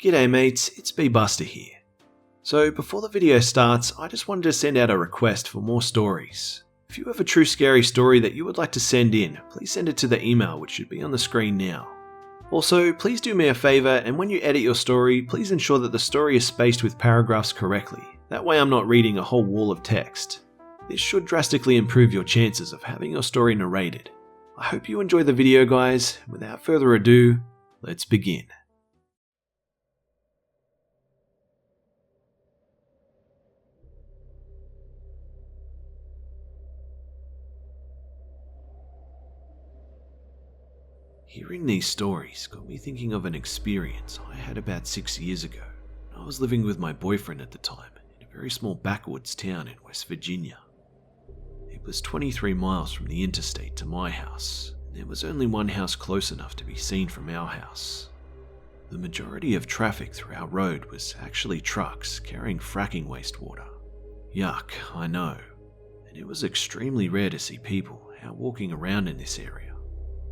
G'day mates, it's Busta here. So before the video starts, I just wanted to send out a request for more stories. If you have a true scary story that you would like to send in, please send it to the email which should be on the screen now. Also, please do me a favour, and when you edit your story, please ensure that the story is spaced with paragraphs correctly. That way I'm not reading a whole wall of text. This should drastically improve your chances of having your story narrated. I hope you enjoy the video, guys. Without further ado, let's begin. Hearing these stories got me thinking of an experience I had about 6 years ago. I was living with my boyfriend at the time in a very small backwoods town in West Virginia. It was 23 miles from the interstate to my house, and there was only one house close enough to be seen from our house. The majority of traffic through our road was actually trucks carrying fracking wastewater. Yuck, I know. And it was extremely rare to see people out walking around in this area.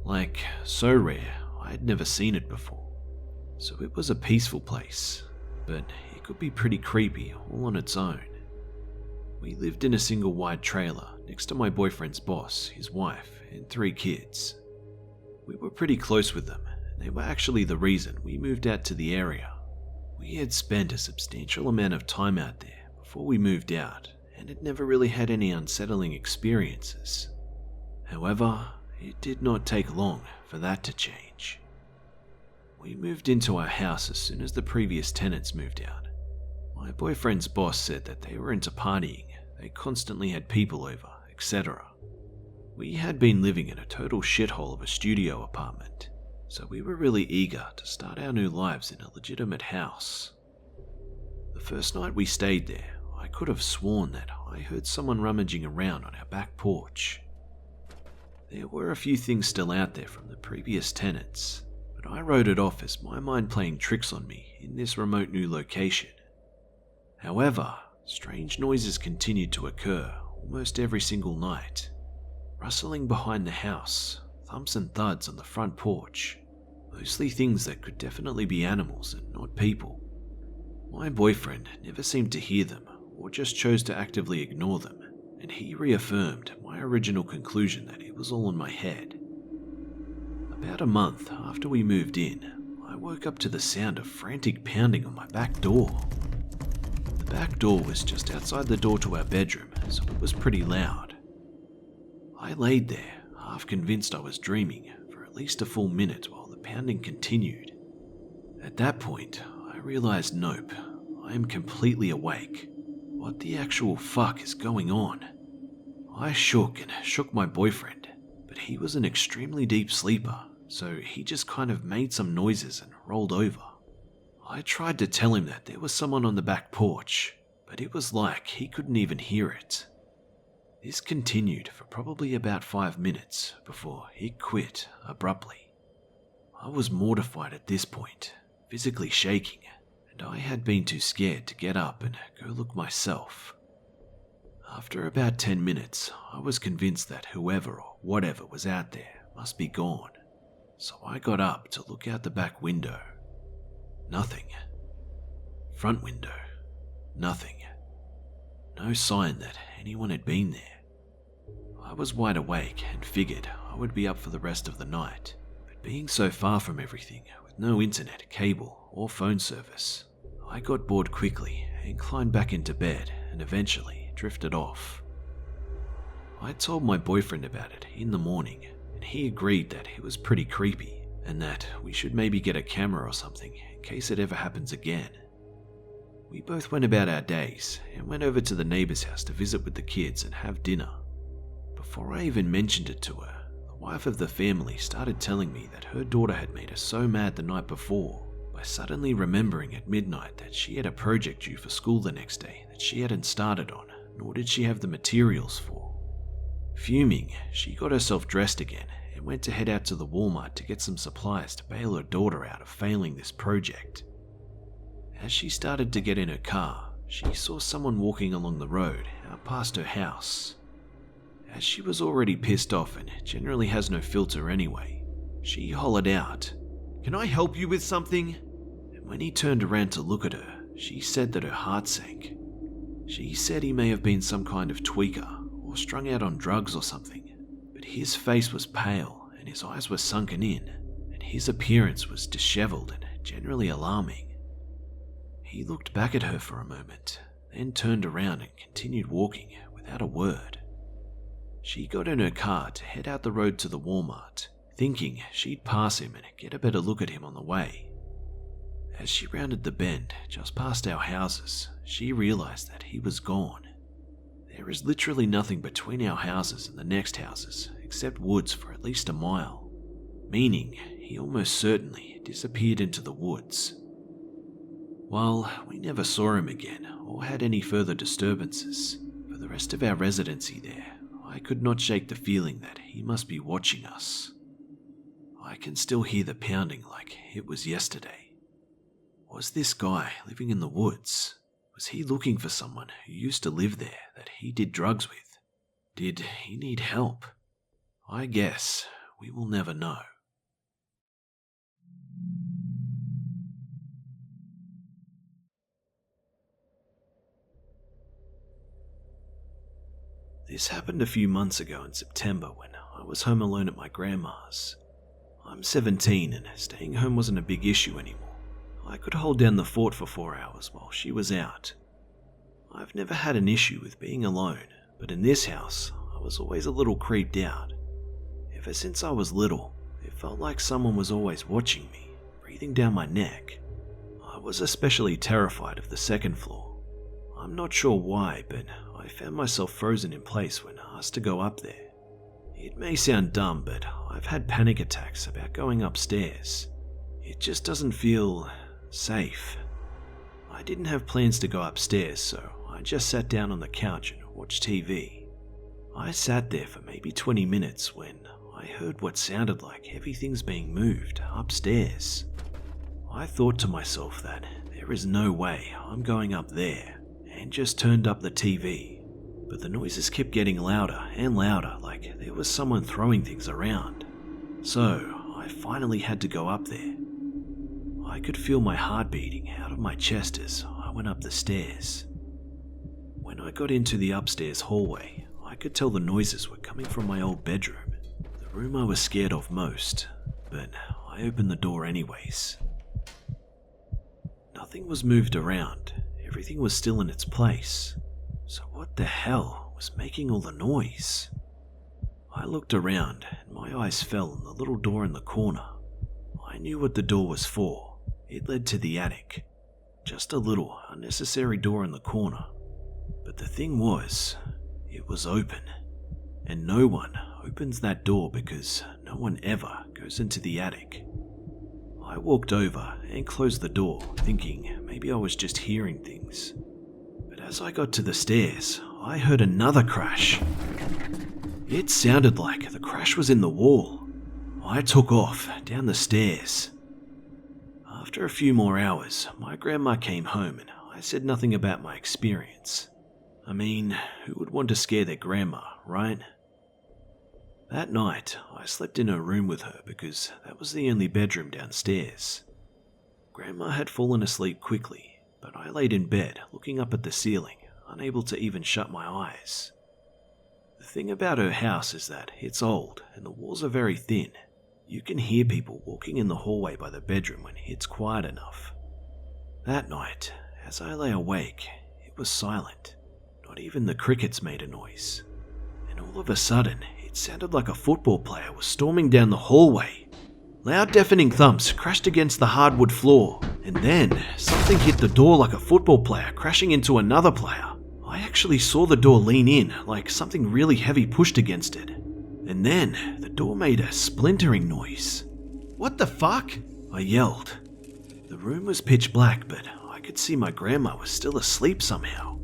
Like, so rare, I had never seen it before. So it was a peaceful place, but it could be pretty creepy all on its own. We lived in a single wide trailer next to my boyfriend's boss, his wife, and 3 kids. We were pretty close with them, and they were actually the reason we moved out to the area. We had spent a substantial amount of time out there before we moved out, and had never really had any unsettling experiences. However, it did not take long for that to change. We moved into our house as soon as the previous tenants moved out. My boyfriend's boss said that they were into partying, they constantly had people over, etc. We had been living in a total shithole of a studio apartment, so we were really eager to start our new lives in a legitimate house. The first night we stayed there, I could have sworn that I heard someone rummaging around on our back porch. There were a few things still out there from the previous tenants, but I wrote it off as my mind playing tricks on me in this remote new location. However, strange noises continued to occur almost every single night. Rustling behind the house, thumps and thuds on the front porch, mostly things that could definitely be animals and not people. My boyfriend never seemed to hear them or just chose to actively ignore them, and he reaffirmed my original conclusion that it was all in my head. About a month after we moved in, I woke up to the sound of frantic pounding on my back door. The back door was just outside the door to our bedroom, so it was pretty loud. I laid there, half convinced I was dreaming, for at least a full minute while the pounding continued. At that point, I realized nope, I am completely awake. What the actual fuck is going on? I shook my boyfriend, but he was an extremely deep sleeper, so he just kind of made some noises and rolled over. I tried to tell him that there was someone on the back porch, but it was like he couldn't even hear it. This continued for probably about 5 minutes before it quit abruptly. I was mortified at this point, physically shaking, and I had been too scared to get up and go look myself. After about 10 minutes, I was convinced that whoever or whatever was out there must be gone, so I got up to look out the back window. Nothing. Front window. Nothing. No sign that anyone had been there. I was wide awake and figured I would be up for the rest of the night, but being so far from everything with no internet, cable, or phone service, I got bored quickly and climbed back into bed and eventually drifted off. I told my boyfriend about it in the morning, and he agreed that it was pretty creepy and that we should maybe get a camera or something in case it ever happens again. We both went about our days and went over to the neighbor's house to visit with the kids and have dinner. Before I even mentioned it to her, the wife of the family started telling me that her daughter had made her so mad the night before by suddenly remembering at midnight that she had a project due for school the next day that she hadn't started on, nor did she have the materials for. Fuming, she got herself dressed again and went to head out to the Walmart to get some supplies to bail her daughter out of failing this project. As she started to get in her car, she saw someone walking along the road out past her house. As she was already pissed off and generally has no filter anyway, she hollered out, "Can I help you with something?" when he turned around to look at her, she said that her heart sank. She said he may have been some kind of tweaker or strung out on drugs or something, but his face was pale and his eyes were sunken in, and his appearance was disheveled and generally alarming. He looked back at her for a moment, then turned around and continued walking without a word. She got in her car to head out the road to the Walmart, thinking she'd pass him and get a better look at him on the way. As she rounded the bend just past our houses, she realized that he was gone. There is literally nothing between our houses and the next houses except woods for at least a mile, meaning he almost certainly disappeared into the woods. While we never saw him again or had any further disturbances, for the rest of our residency there, I could not shake the feeling that he must be watching us. I can still hear the pounding like it was yesterday. Was this guy living in the woods? Was he looking for someone who used to live there that he did drugs with? Did he need help? I guess we will never know. This happened a few months ago in September when I was home alone at my grandma's. I'm 17 and staying home wasn't a big issue anymore. I could hold down the fort for 4 hours while she was out. I've never had an issue with being alone, but in this house, I was always a little creeped out. Ever since I was little, it felt like someone was always watching me, breathing down my neck. I was especially terrified of the second floor. I'm not sure why, but I found myself frozen in place when asked to go up there. It may sound dumb, but I've had panic attacks about going upstairs. It just doesn't feel safe. I didn't have plans to go upstairs, so I just sat down on the couch and watched TV. I sat there for maybe 20 minutes when I heard what sounded like heavy things being moved upstairs. I thought to myself that there is no way I'm going up there, and just turned up the TV. But the noises kept getting louder and louder, like there was someone throwing things around. So I finally had to go up there. I could feel my heart beating out of my chest as I went up the stairs. When I got into the upstairs hallway, I could tell the noises were coming from my old bedroom, the room I was scared of most, but I opened the door anyways. Nothing was moved around, everything was still in its place. So what the hell was making all the noise? I looked around and my eyes fell on the little door in the corner. I knew what the door was for. It led to the attic. Just a little unnecessary door in the corner. But the thing was, it was open. And no one opens that door because no one ever goes into the attic. I walked over and closed the door, thinking maybe I was just hearing things. But as I got to the stairs, I heard another crash. It sounded like the crash was in the wall. I took off down the stairs. After a few more hours, my grandma came home and I said nothing about my experience. I mean, who would want to scare their grandma, right? That night, I slept in her room with her because that was the only bedroom downstairs. Grandma had fallen asleep quickly, but I laid in bed looking up at the ceiling, unable to even shut my eyes. The thing about her house is that it's old and the walls are very thin. You can hear people walking in the hallway by the bedroom when it's quiet enough. That night, as I lay awake, it was silent. Not even the crickets made a noise. And all of a sudden, it sounded like a football player was storming down the hallway. Loud deafening thumps crashed against the hardwood floor, and then something hit the door like a football player crashing into another player. I actually saw the door lean in, like something really heavy pushed against it. And then the door made a splintering noise. "What the fuck?" I yelled. The room was pitch black, but I could see my grandma was still asleep somehow.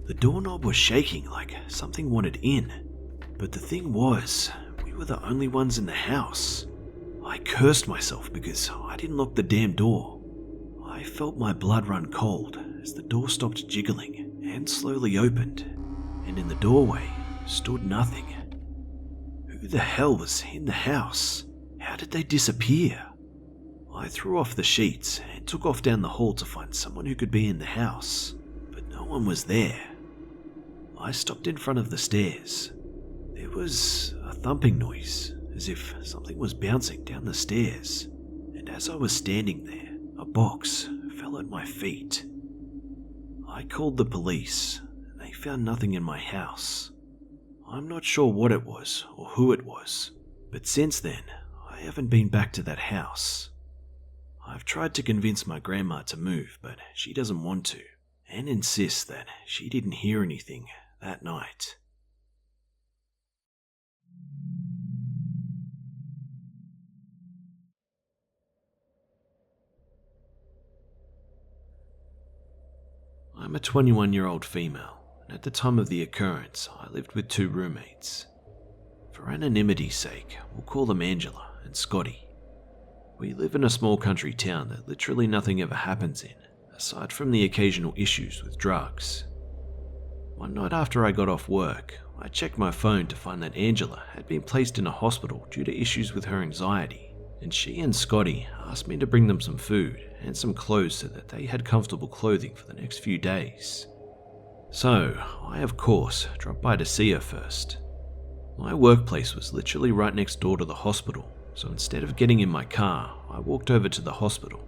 The doorknob was shaking like something wanted in. But the thing was, we were the only ones in the house. I cursed myself because I didn't lock the damn door. I felt my blood run cold as the door stopped jiggling and slowly opened, and in the doorway stood nothing. Who the hell was in the house? How did they disappear? I threw off the sheets and took off down the hall to find someone who could be in the house, but no one was there. I stopped in front of the stairs. There was a thumping noise, as if something was bouncing down the stairs, and as I was standing there, a box fell at my feet. I called the police, and they found nothing in my house. I'm not sure what it was or who it was, but since then, I haven't been back to that house. I've tried to convince my grandma to move, but she doesn't want to, and insists that she didn't hear anything that night. I'm a 21-year-old female, and at the time of the occurrence, I lived with 2 roommates. For anonymity's sake, we'll call them Angela and Scotty. We live in a small country town that literally nothing ever happens in, aside from the occasional issues with drugs. One night after I got off work, I checked my phone to find that Angela had been placed in a hospital due to issues with her anxiety, and she and Scotty asked me to bring them some food and some clothes so that they had comfortable clothing for the next few days. So, I of course dropped by to see her first. My workplace was literally right next door to the hospital, so instead of getting in my car, I walked over to the hospital.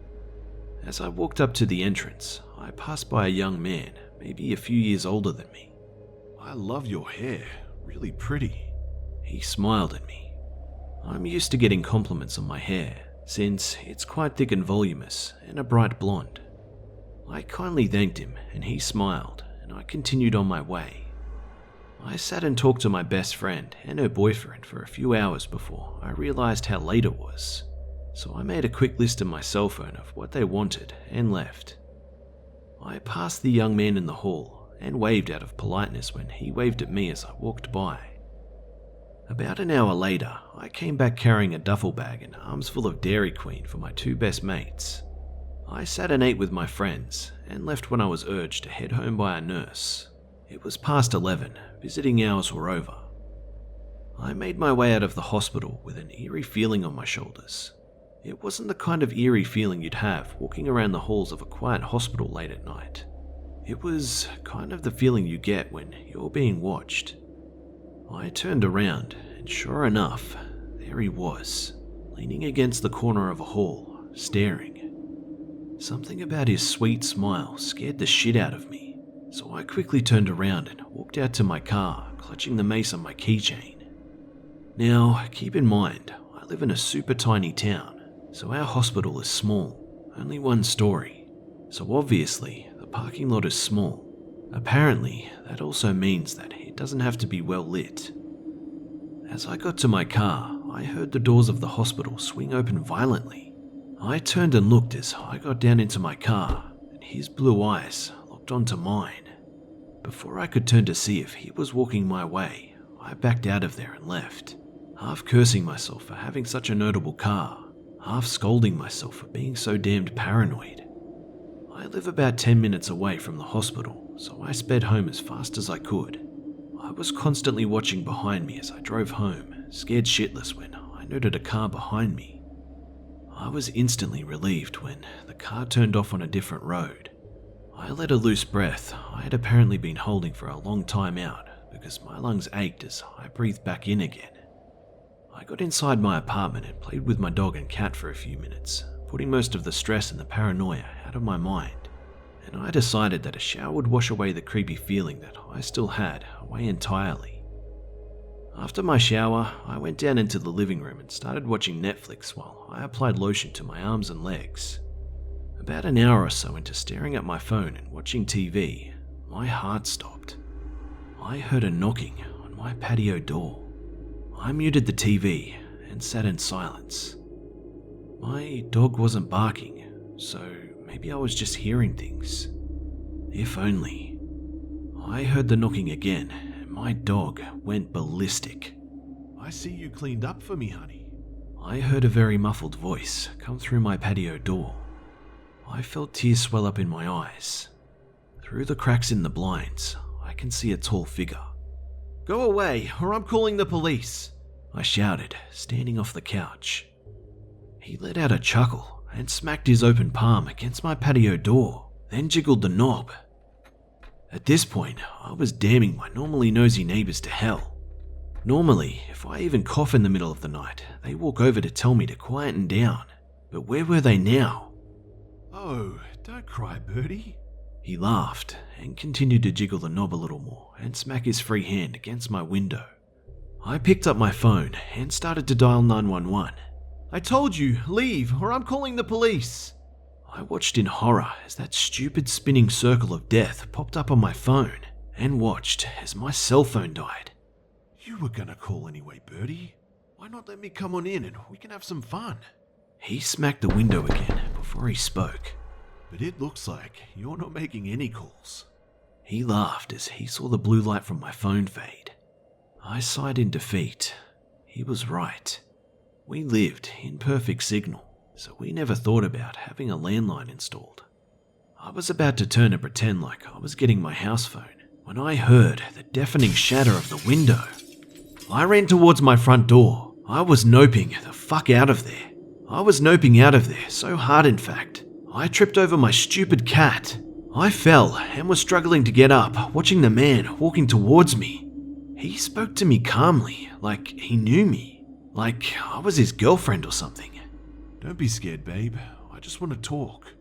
As I walked up to the entrance, I passed by a young man, maybe a few years older than me. "I love your hair, really pretty." He smiled at me. I'm used to getting compliments on my hair, since it's quite thick and voluminous and a bright blonde. I kindly thanked him and he smiled, and I continued on my way. I sat and talked to my best friend and her boyfriend for a few hours before I realized how late it was, so I made a quick list on my cell phone of what they wanted and left. I passed the young man in the hall and waved out of politeness when he waved at me as I walked by. About an hour later, I came back carrying a duffel bag and arms full of Dairy Queen for my 2 best mates. I sat and ate with my friends and left when I was urged to head home by a nurse. It was past 11, visiting hours were over. I made my way out of the hospital with an eerie feeling on my shoulders. It wasn't the kind of eerie feeling you'd have walking around the halls of a quiet hospital late at night. It was kind of the feeling you get when you're being watched. I turned around, and sure enough, there he was, leaning against the corner of a hall, staring. Something about his sweet smile scared the shit out of me, so I quickly turned around and walked out to my car, clutching the mace on my keychain. Now, keep in mind, I live in a super tiny town, so our hospital is small, only 1 story, so obviously the parking lot is small. Apparently, that also means that it doesn't have to be well lit. As I got to my car, I heard the doors of the hospital swing open violently. I turned and looked as I got down into my car, and his blue eyes locked onto mine. Before I could turn to see if he was walking my way, I backed out of there and left, half cursing myself for having such a notable car, half scolding myself for being so damned paranoid. I live about 10 minutes away from the hospital, so I sped home as fast as I could. I was constantly watching behind me as I drove home, scared shitless when I noted a car behind me. I was instantly relieved when the car turned off on a different road. I let a loose breath I had apparently been holding for a long time out because my lungs ached as I breathed back in again. I got inside my apartment and played with my dog and cat for a few minutes, putting most of the stress and the paranoia out of my mind. And I decided that a shower would wash away the creepy feeling that I still had away entirely. After my shower, I went down into the living room and started watching Netflix while I applied lotion to my arms and legs. About an hour or so into staring at my phone and watching TV, my heart stopped. I heard a knocking on my patio door. I muted the TV and sat in silence. My dog wasn't barking, so maybe I was just hearing things. If only. I heard the knocking again, and my dog went ballistic. "I see you cleaned up for me, honey." I heard a very muffled voice come through my patio door. I felt tears swell up in my eyes. Through the cracks in the blinds, I can see a tall figure. "Go away, or I'm calling the police," I shouted, standing off the couch. He let out a chuckle and smacked his open palm against my patio door, then jiggled the knob. At this point, I was damning my normally nosy neighbours to hell. Normally, if I even cough in the middle of the night, they walk over to tell me to quieten down. But where were they now? "Oh, don't cry, Birdie." He laughed and continued to jiggle the knob a little more and smack his free hand against my window. I picked up my phone and started to dial 911. "I told you, leave or I'm calling the police." I watched in horror as that stupid spinning circle of death popped up on my phone and watched as my cell phone died. "You were gonna call anyway, Birdie. Why not let me come on in and we can have some fun?" He smacked the window again before he spoke. "But it looks like you're not making any calls." He laughed as he saw the blue light from my phone fade. I sighed in defeat. He was right. We lived in perfect signal, so we never thought about having a landline installed. I was about to turn and pretend like I was getting my house phone when I heard the deafening shatter of the window. I ran towards my front door. I was noping the fuck out of there. I was noping out of there so hard, in fact. I tripped over my stupid cat. I fell and was struggling to get up, watching the man walking towards me. He spoke to me calmly, like he knew me, like I was his girlfriend or something. "Don't be scared, babe. I just want to talk."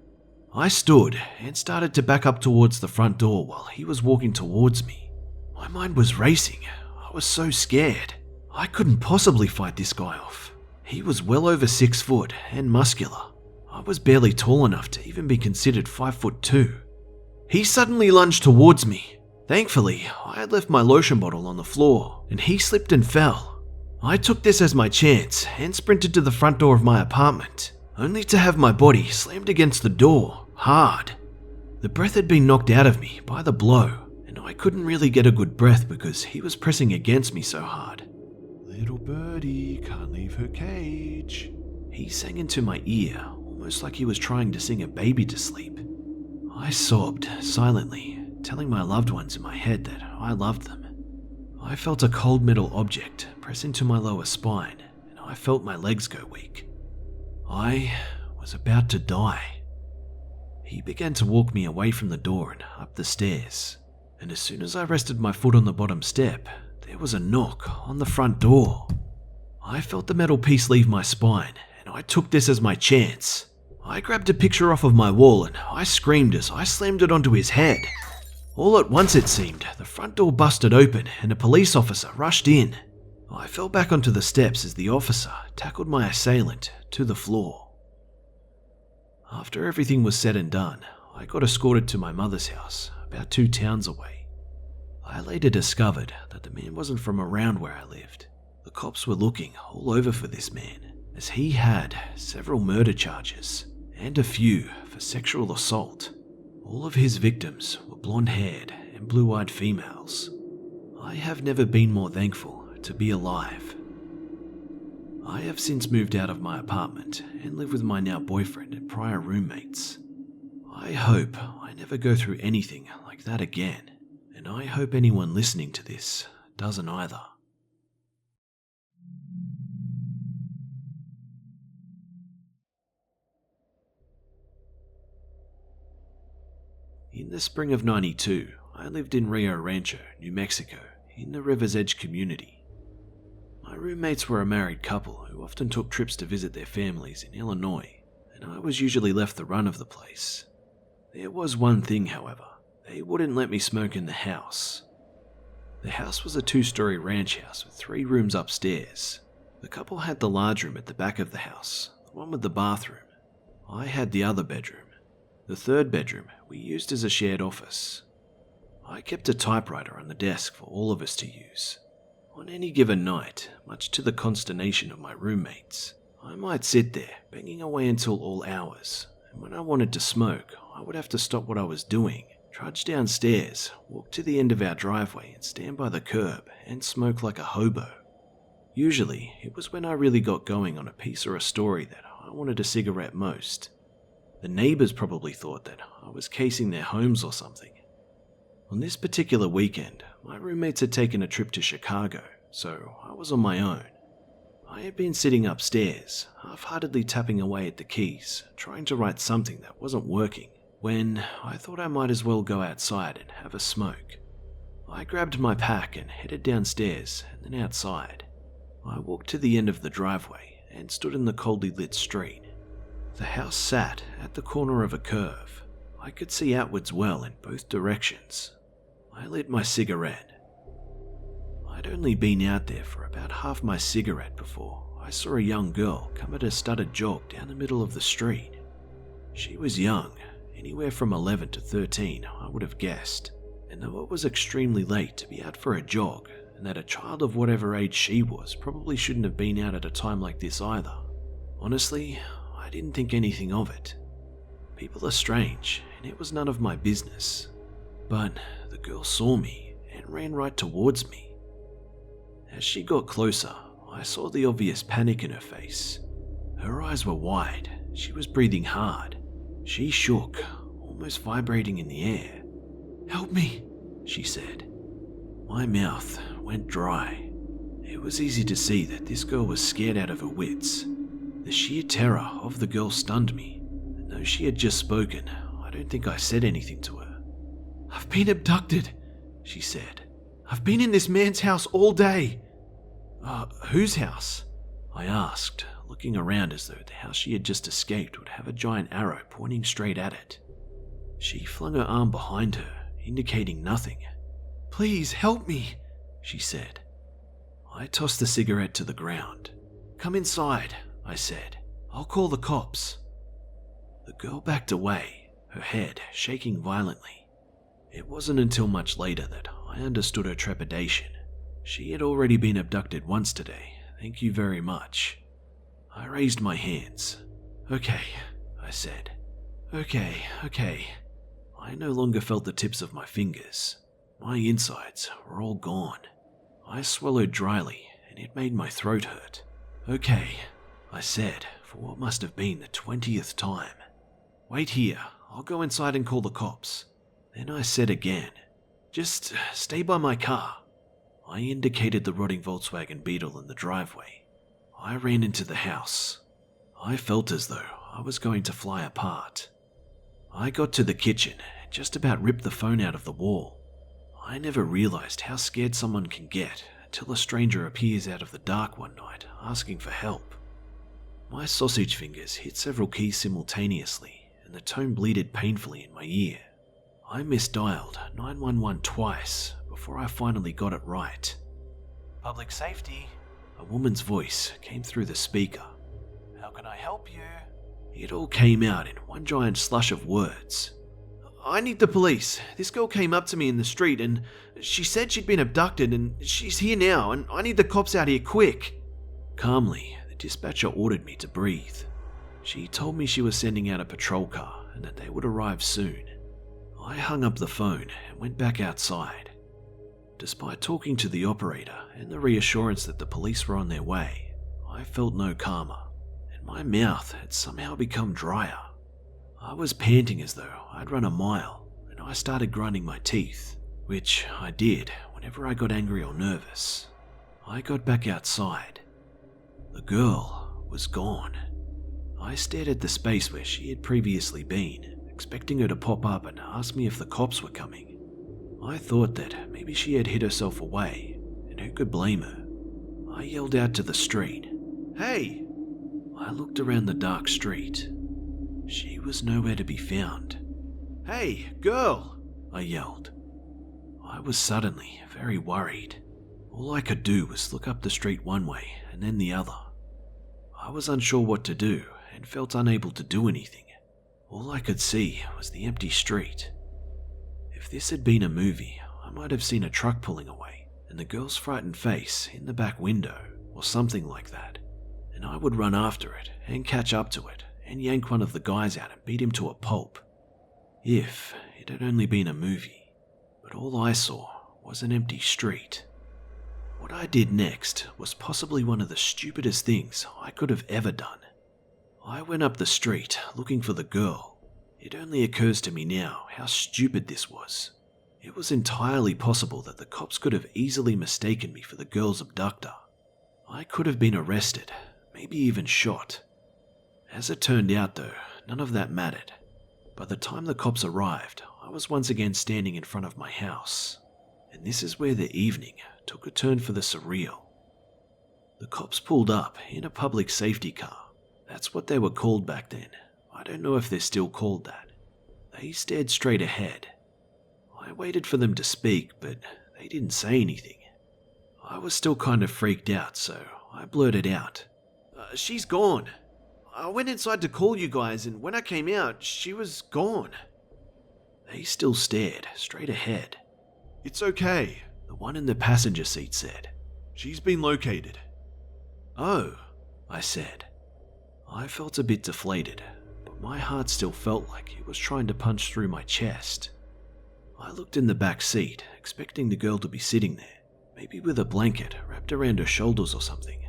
I stood and started to back up towards the front door while he was walking towards me. My mind was racing. I was so scared. I couldn't possibly fight this guy off. He was well over 6 foot and muscular. I was barely tall enough to even be considered 5'2". He suddenly lunged towards me. Thankfully, I had left my lotion bottle on the floor and he slipped and fell. I took this as my chance and sprinted to the front door of my apartment, only to have my body slammed against the door, hard. The breath had been knocked out of me by the blow, and I couldn't really get a good breath because he was pressing against me so hard. "Little birdie can't leave her cage." He sang into my ear, almost like he was trying to sing a baby to sleep. I sobbed silently, telling my loved ones in my head that I loved them. I felt a cold metal object press into my lower spine, and I felt my legs go weak. I was about to die. He began to walk me away from the door and up the stairs, and as soon as I rested my foot on the bottom step, there was a knock on the front door. I felt the metal piece leave my spine, and I took this as my chance. I grabbed a picture off of my wall and I screamed as I slammed it onto his head. All at once, it seemed, the front door busted open and a police officer rushed in. I fell back onto the steps as the officer tackled my assailant to the floor. After everything was said and done, I got escorted to my mother's house, about 2 towns away. I later discovered that the man wasn't from around where I lived. The cops were looking all over for this man, as he had several murder charges and a few for sexual assault. All of his victims were blonde-haired and blue-eyed females. I have never been more thankful to be alive. I have since moved out of my apartment and live with my now boyfriend and prior roommates. I hope I never go through anything like that again, and I hope anyone listening to this doesn't either. In the spring of '92, I lived in Rio Rancho, New Mexico, in the River's Edge community. My roommates were a married couple who often took trips to visit their families in Illinois, and I was usually left the run of the place. There was one thing, however: they wouldn't let me smoke in the house. The house was a 2-story ranch house with 3 rooms upstairs. The couple had the large room at the back of the house, the one with the bathroom. I had the other bedroom. The 3rd bedroom we used as a shared office. I kept a typewriter on the desk for all of us to use. On any given night, much to the consternation of my roommates, I might sit there banging away until all hours, and when I wanted to smoke, I would have to stop what I was doing, trudge downstairs, walk to the end of our driveway and stand by the curb and smoke like a hobo. Usually, it was when I really got going on a piece or a story that I wanted a cigarette most. The neighbours probably thought that I was casing their homes or something. On this particular weekend, my roommates had taken a trip to Chicago, so I was on my own. I had been sitting upstairs, half-heartedly tapping away at the keys, trying to write something that wasn't working, when I thought I might as well go outside and have a smoke. I grabbed my pack and headed downstairs and then outside. I walked to the end of the driveway and stood in the coldly lit street. The house sat at the corner of a curve. I could see outwards well in both directions. I lit my cigarette. I'd only been out there for about half my cigarette before I saw a young girl come at a stuttered jog down the middle of the street. She was young, anywhere from 11 to 13, I would have guessed, and though it was extremely late to be out for a jog, and that a child of whatever age she was probably shouldn't have been out at a time like this either, honestly, I didn't think anything of it. People are strange, and it was none of my business. But the girl saw me and ran right towards me. As she got closer, I saw the obvious panic in her face. Her eyes were wide, she was breathing hard. She shook, almost vibrating in the air. "Help me," she said. My mouth went dry. It was easy to see that this girl was scared out of her wits. The sheer terror of the girl stunned me, and though she had just spoken, I don't think I said anything to her. "I've been abducted," she said. "I've been in this man's house all day." Whose house?" I asked, looking around as though the house she had just escaped would have a giant arrow pointing straight at it. She flung her arm behind her, indicating nothing. "Please help me," she said. I tossed the cigarette to the ground. "Come inside," I said. "I'll call the cops." The girl backed away, her head shaking violently. It wasn't until much later that I understood her trepidation. She had already been abducted once today, thank you very much. I raised my hands. "Okay," I said. Okay. I no longer felt the tips of my fingers. My insides were all gone. I swallowed dryly, and it made my throat hurt. "Okay," I said, for what must have been the 20th time. "Wait here, I'll go inside and call the cops." Then I said again, "Just stay by my car." I indicated the rotting Volkswagen Beetle in the driveway. I ran into the house. I felt as though I was going to fly apart. I got to the kitchen and just about ripped the phone out of the wall. I never realized how scared someone can get until a stranger appears out of the dark one night asking for help. My sausage fingers hit several keys simultaneously, and the tone bleated painfully in my ear. I misdialed 911 twice before I finally got it right. "Public safety," a woman's voice came through the speaker. "How can I help you?" It all came out in one giant slush of words. "I need the police. This girl came up to me in the street and she said she'd been abducted and she's here now and I need the cops out here quick." Calmly, the dispatcher ordered me to breathe. She told me she was sending out a patrol car and that they would arrive soon. I hung up the phone and went back outside. Despite talking to the operator and the reassurance that the police were on their way, I felt no calmer, and my mouth had somehow become drier. I was panting as though I'd run a mile, and I started grinding my teeth, which I did whenever I got angry or nervous. I got back outside. The girl was gone. I stared at the space where she had previously been, expecting her to pop up and ask me if the cops were coming. I thought that maybe she had hid herself away, and who could blame her? I yelled out to the street, "Hey!" I looked around the dark street. She was nowhere to be found. "Hey, girl!" I yelled. I was suddenly very worried. All I could do was look up the street one way and then the other. I was unsure what to do and felt unable to do anything. All I could see was the empty street. If this had been a movie, I might have seen a truck pulling away and the girl's frightened face in the back window or something like that, and I would run after it and catch up to it and yank one of the guys out and beat him to a pulp. If it had only been a movie, but all I saw was an empty street. What I did next was possibly one of the stupidest things I could have ever done. I went up the street looking for the girl. It only occurs to me now how stupid this was. It was entirely possible that the cops could have easily mistaken me for the girl's abductor. I could have been arrested, maybe even shot. As it turned out though, none of that mattered. By the time the cops arrived, I was once again standing in front of my house. And this is where the evening took a turn for the surreal. The cops pulled up in a public safety car. That's what they were called back then. I don't know if they're still called that. They stared straight ahead. I waited for them to speak, but they didn't say anything. I was still kind of freaked out, so I blurted out, "She's gone. I went inside to call you guys, and when I came out, she was gone." They still stared straight ahead. It's okay, The one in the passenger seat said. she's been located. "Oh," I said. I felt a bit deflated, but my heart still felt like it was trying to punch through my chest. I looked in the back seat, expecting the girl to be sitting there, maybe with a blanket wrapped around her shoulders or something.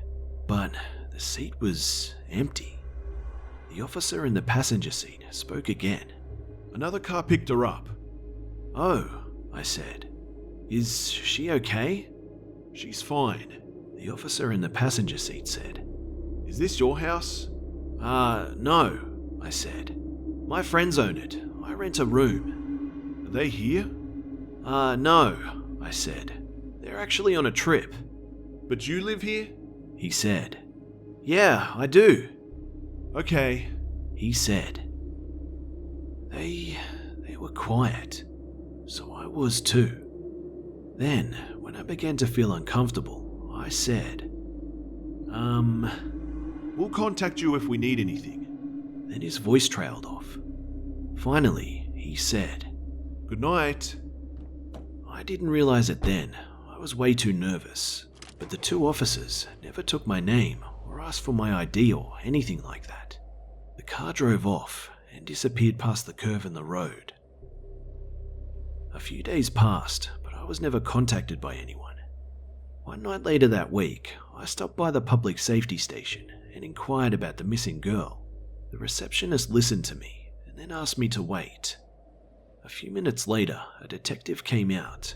But the seat was empty. The officer in the passenger seat spoke again. Another car picked her up. "Oh," I said. "Is she okay?" She's fine. The officer in the passenger seat said. Is this your house? No," I said. "My friends own it. I rent a room." Are they here? No," I said. "They're actually on a trip." But you live here? He said. "Yeah, I do," Okay. he said. They were quiet, so I was too. Then, when I began to feel uncomfortable, I said, We'll contact you if we need anything. Then his voice trailed off. Finally, he said, Good night. I didn't realize it then. I was way too nervous. But the two officers never took my name or asked for my ID or anything like that. The car drove off and disappeared past the curve in the road. A few days passed, but I was never contacted by anyone. One night later that week, I stopped by the public safety station and inquired about the missing girl. The receptionist listened to me and then asked me to wait. A few minutes later, a detective came out.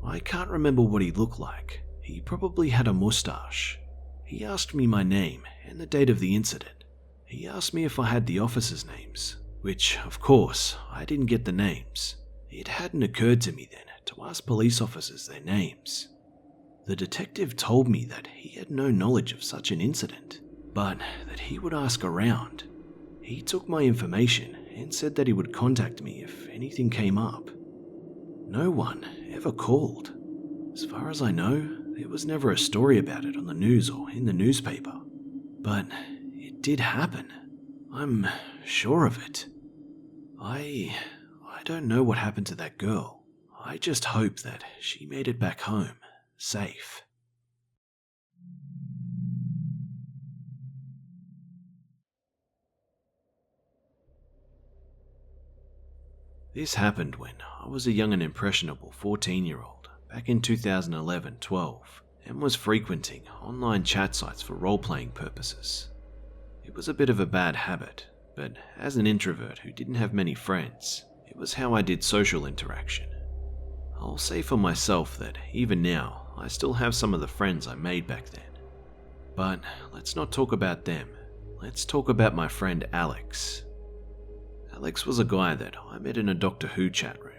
I can't remember what he looked like. He probably had a mustache. He asked me my name and the date of the incident. He asked me if I had the officers' names, which, of course, I didn't get the names. It hadn't occurred to me then to ask police officers their names. The detective told me that he had no knowledge of such an incident, but that he would ask around. He took my information and said that he would contact me if anything came up. No one ever called. As far as I know, there was never a story about it on the news or in the newspaper. But it did happen. I'm sure of it. I don't know what happened to that girl. I just hope that she made it back home, safe. This happened when I was a young and impressionable 14-year-old back in 2011-12 and was frequenting online chat sites for role-playing purposes. It was a bit of a bad habit, but as an introvert who didn't have many friends, it was how I did social interaction. I'll say for myself that even now, I still have some of the friends I made back then. But let's not talk about them. Let's talk about my friend Alex. Alex was a guy that I met in a Doctor Who chat room.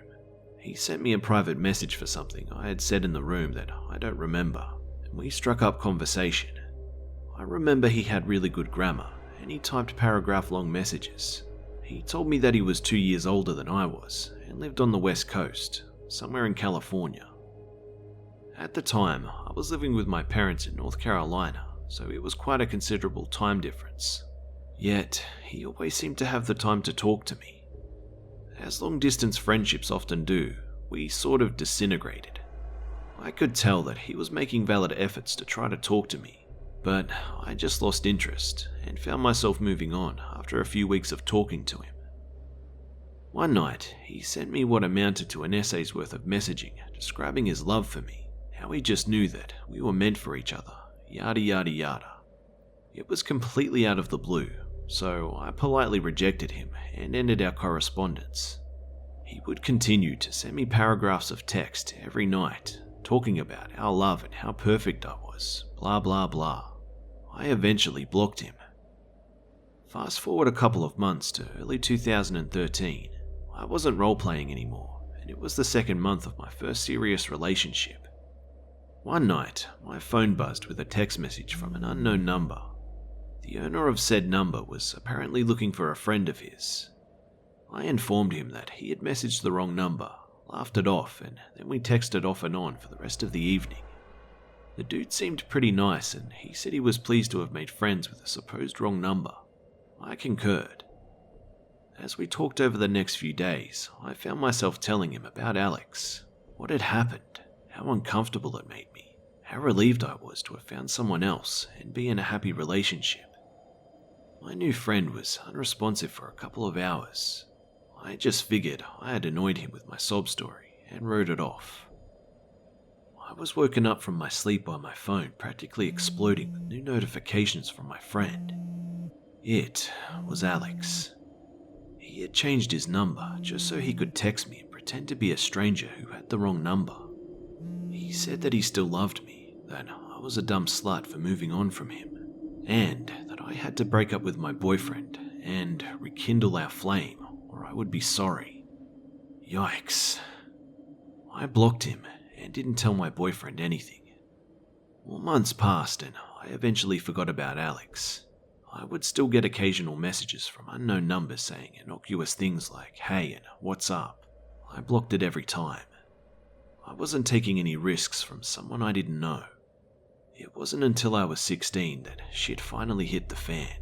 He sent me a private message for something I had said in the room that I don't remember, and we struck up conversation. I remember he had really good grammar, and he typed paragraph-long messages. He told me that he was 2 years older than I was, and lived on the West Coast, somewhere in California. At the time, I was living with my parents in North Carolina, so it was quite a considerable time difference. Yet, he always seemed to have the time to talk to me. As long-distance friendships often do, we sort of disintegrated. I could tell that he was making valid efforts to try to talk to me, but I just lost interest and found myself moving on after a few weeks of talking to him. One night, he sent me what amounted to an essay's worth of messaging describing his love for me, how he just knew that we were meant for each other, yada yada yada. It was completely out of the blue, so I politely rejected him and ended our correspondence. He would continue to send me paragraphs of text every night, talking about our love and how perfect I was, blah blah blah. I eventually blocked him. Fast forward a couple of months to early 2013. I wasn't role-playing anymore, and it was the second month of my first serious relationship. One night, my phone buzzed with a text message from an unknown number. The owner of said number was apparently looking for a friend of his. I informed him that he had messaged the wrong number, laughed it off, and then we texted off and on for the rest of the evening. The dude seemed pretty nice, and he said he was pleased to have made friends with a supposed wrong number. I concurred. As we talked over the next few days, I found myself telling him about Alex, what had happened, how uncomfortable it made me, how relieved I was to have found someone else and be in a happy relationship. My new friend was unresponsive for a couple of hours. I just figured I had annoyed him with my sob story and wrote it off. I was woken up from my sleep by my phone practically exploding with new notifications from my friend. It was Alex. He had changed his number just so he could text me and pretend to be a stranger who had the wrong number. He said that he still loved me, that I was a dumb slut for moving on from him, and that I had to break up with my boyfriend and rekindle our flame or I would be sorry. Yikes. I blocked him and didn't tell my boyfriend anything. More months passed and I eventually forgot about Alex. I would still get occasional messages from unknown numbers saying innocuous things like, "Hey," and "What's up?" I blocked it every time. I wasn't taking any risks from someone I didn't know. It wasn't until I was 16 that shit finally hit the fan.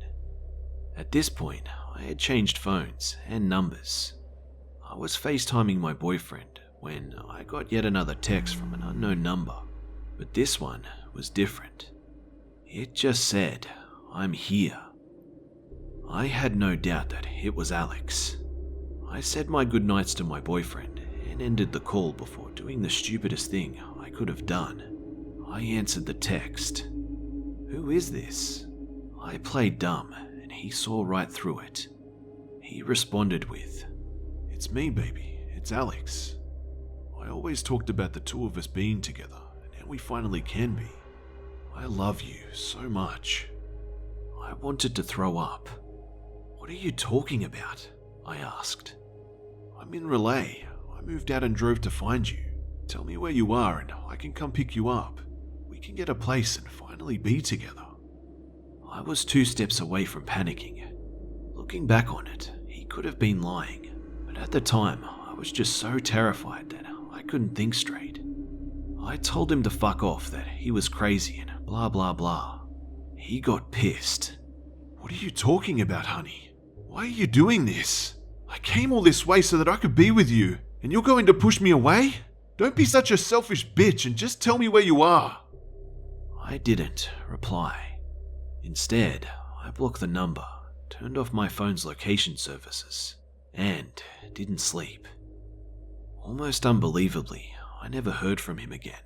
At this point, I had changed phones and numbers. I was FaceTiming my boyfriend when I got yet another text from an unknown number, but this one was different. It just said, "I'm here." I had no doubt that it was Alex. I said my goodnights to my boyfriend and ended the call before doing the stupidest thing I could have done. I answered the text. "Who is this?" I played dumb and he saw right through it. He responded with, It's me, baby. It's Alex. I always talked about the two of us being together, and now we finally can be. I love you so much. I wanted to throw up. "What are you talking about?" I asked. I'm in Relay. I moved out and drove to find you. Tell me where you are and I can come pick you up. We can get a place and finally be together. I was 2 steps away from panicking. Looking back on it, he could have been lying, but at the time I was just so terrified that I couldn't think straight. I told him to fuck off, that he was crazy and blah blah blah. He got pissed. What are you talking about, honey? Why are you doing this? I came all this way so that I could be with you, and you're going to push me away? Don't be such a selfish bitch and just tell me where you are. I didn't reply. Instead, I blocked the number, turned off my phone's location services, and didn't sleep. Almost unbelievably, I never heard from him again.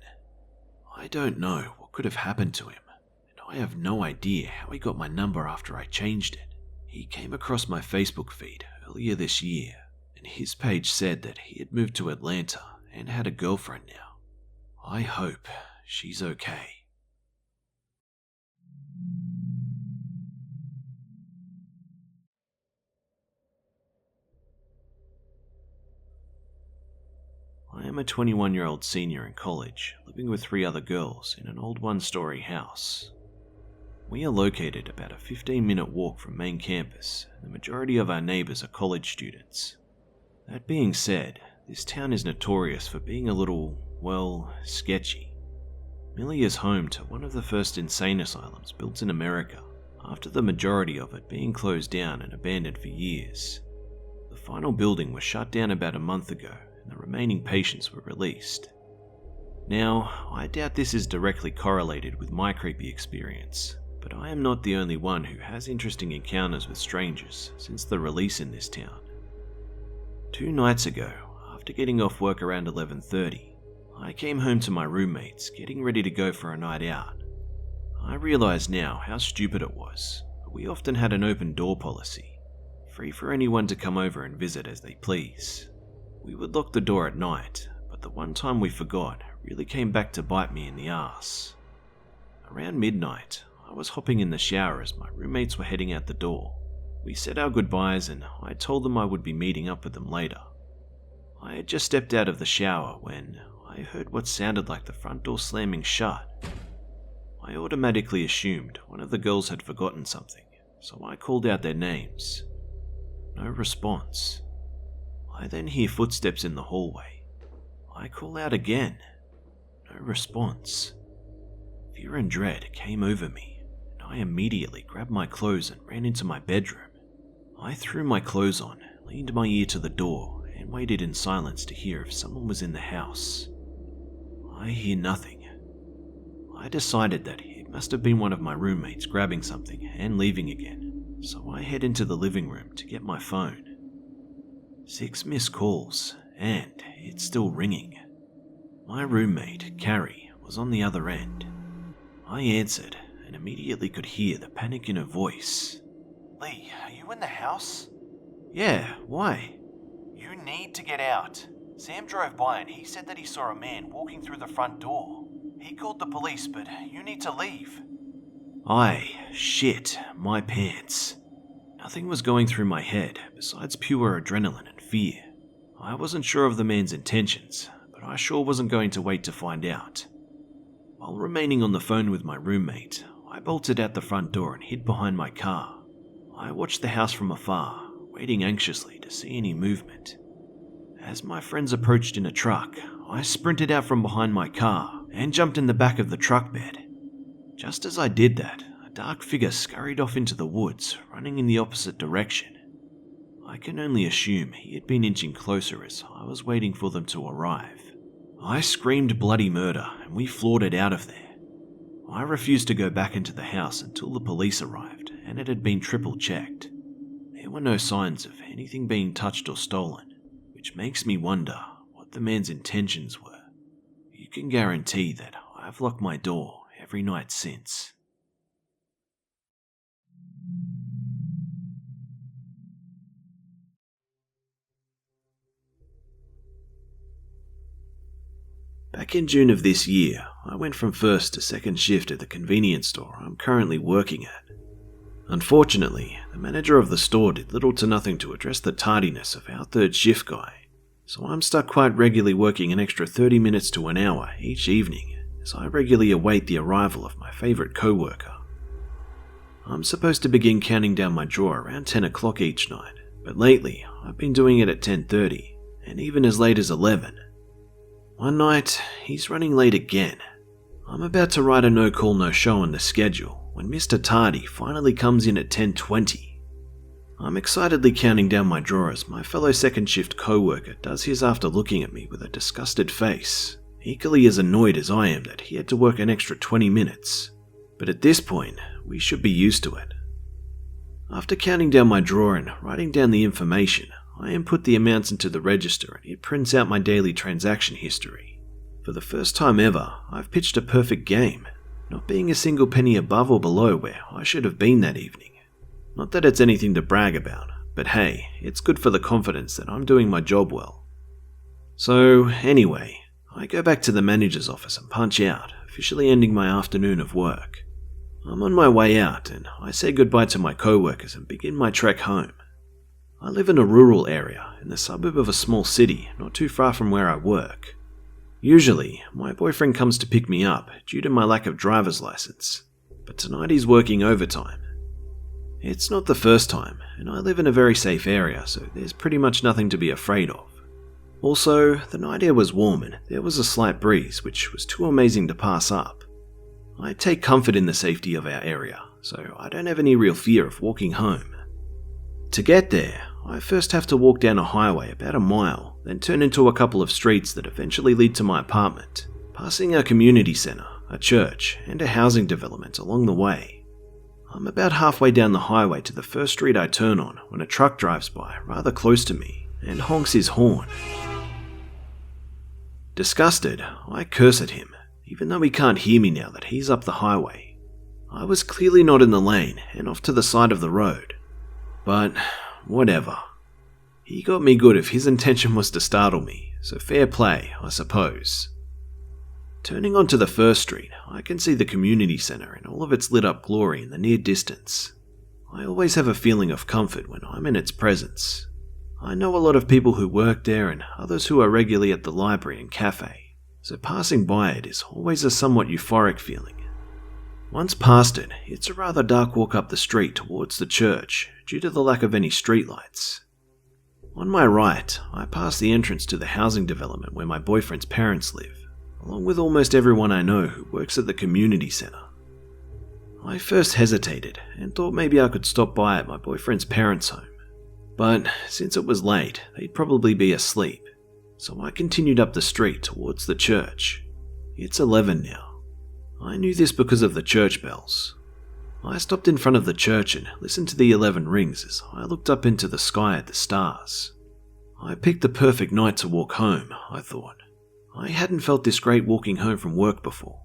I don't know what could have happened to him, and I have no idea how he got my number after I changed it. He came across my Facebook feed earlier this year, and his page said that he had moved to Atlanta and had a girlfriend now. I hope she's okay. I am a 21-year-old senior in college, living with 3 other girls in an old 1-story house. We are located about a 15-minute walk from main campus, and the majority of our neighbors are college students. That being said, this town is notorious for being a little, well, sketchy. Millie is home to one of the first insane asylums built in America, after the majority of it being closed down and abandoned for years. The final building was shut down about a month ago, and the remaining patients were released. Now, I doubt this is directly correlated with my creepy experience, but I am not the only one who has interesting encounters with strangers since the release in this town. 2 nights ago, after getting off work around 11:30, I came home to my roommates, getting ready to go for a night out. I realize now how stupid it was, but we often had an open door policy, free for anyone to come over and visit as they please. We would lock the door at night, but the one time we forgot really came back to bite me in the ass. Around midnight, I was hopping in the shower as my roommates were heading out the door. We said our goodbyes and I told them I would be meeting up with them later. I had just stepped out of the shower when I heard what sounded like the front door slamming shut. I automatically assumed one of the girls had forgotten something, so I called out their names. No response. I then hear footsteps in the hallway. I call out again. No response. Fear and dread came over me, and I immediately grabbed my clothes and ran into my bedroom. I threw my clothes on, leaned my ear to the door, and waited in silence to hear if someone was in the house. I hear nothing. I decided that it must have been one of my roommates grabbing something and leaving again, so I head into the living room to get my phone. 6 missed calls, and it's still ringing. My roommate, Carrie, was on the other end. I answered and immediately could hear the panic in her voice. Lee, are you in the house? Yeah, why? You need to get out. Sam drove by and he said that he saw a man walking through the front door. He called the police, but you need to leave. Shit, my pants. Nothing was going through my head besides pure adrenaline and fear. I wasn't sure of the man's intentions, but I sure wasn't going to wait to find out. While remaining on the phone with my roommate, I bolted out the front door and hid behind my car. I watched the house from afar, waiting anxiously to see any movement. As my friends approached in a truck, I sprinted out from behind my car and jumped in the back of the truck bed. Just as I did that, a dark figure scurried off into the woods, running in the opposite direction. I can only assume he had been inching closer as I was waiting for them to arrive. I screamed bloody murder and we floored it out of there. I refused to go back into the house until the police arrived and it had been triple checked. There were no signs of anything being touched or stolen, which makes me wonder what the man's intentions were. You can guarantee that I've locked my door every night since. Back in June of this year, I went from first to second shift at the convenience store I'm currently working at. Unfortunately, the manager of the store did little to nothing to address the tardiness of our third shift guy, so I'm stuck quite regularly working an extra 30 minutes to an hour each evening as I regularly await the arrival of my favourite co-worker. I'm supposed to begin counting down my drawer around 10 o'clock each night, but lately I've been doing it at 10:30 and even as late as 11. One night, he's running late again. I'm about to write a no-call no-show on the schedule when Mr. Tardy finally comes in at 10:20. I'm excitedly counting down my drawer as my fellow second shift co-worker does his after looking at me with a disgusted face, equally as annoyed as I am that he had to work an extra 20 minutes. But at this point, we should be used to it. After counting down my drawer and writing down the information, I input the amounts into the register and it prints out my daily transaction history. For the first time ever, I've pitched a perfect game, not being a single penny above or below where I should have been that evening. Not that it's anything to brag about, but hey, it's good for the confidence that I'm doing my job well. So anyway, I go back to the manager's office and punch out, officially ending my afternoon of work. I'm on my way out and I say goodbye to my co-workers and begin my trek home. I live in a rural area in the suburb of a small city not too far from where I work. Usually, my boyfriend comes to pick me up due to my lack of driver's license, but tonight he's working overtime. It's not the first time, and I live in a very safe area, so there's pretty much nothing to be afraid of. Also, the night air was warm and there was a slight breeze, which was too amazing to pass up. I take comfort in the safety of our area, so I don't have any real fear of walking home. To get there, I first have to walk down a highway about a mile, then turn into a couple of streets that eventually lead to my apartment, passing a community centre, a church, and a housing development along the way. I'm about halfway down the highway to the first street I turn on when a truck drives by rather close to me and honks his horn. Disgusted, I curse at him, even though he can't hear me now that he's up the highway. I was clearly not in the lane and off to the side of the road. But whatever. He got me good if his intention was to startle me, so fair play, I suppose. Turning onto the first street, I can see the community centre in all of its lit up glory in the near distance. I always have a feeling of comfort when I'm in its presence. I know a lot of people who work there and others who are regularly at the library and cafe, so passing by it is always a somewhat euphoric feeling. Once past it, it's a rather dark walk up the street towards the church due to the lack of any streetlights. On my right, I pass the entrance to the housing development where my boyfriend's parents live, along with almost everyone I know who works at the community centre. I first hesitated and thought maybe I could stop by at my boyfriend's parents' home, but since it was late, they'd probably be asleep, so I continued up the street towards the church. It's 11 now. I knew this because of the church bells. I stopped in front of the church and listened to the 11 rings as I looked up into the sky at the stars. I picked the perfect night to walk home, I thought. I hadn't felt this great walking home from work before.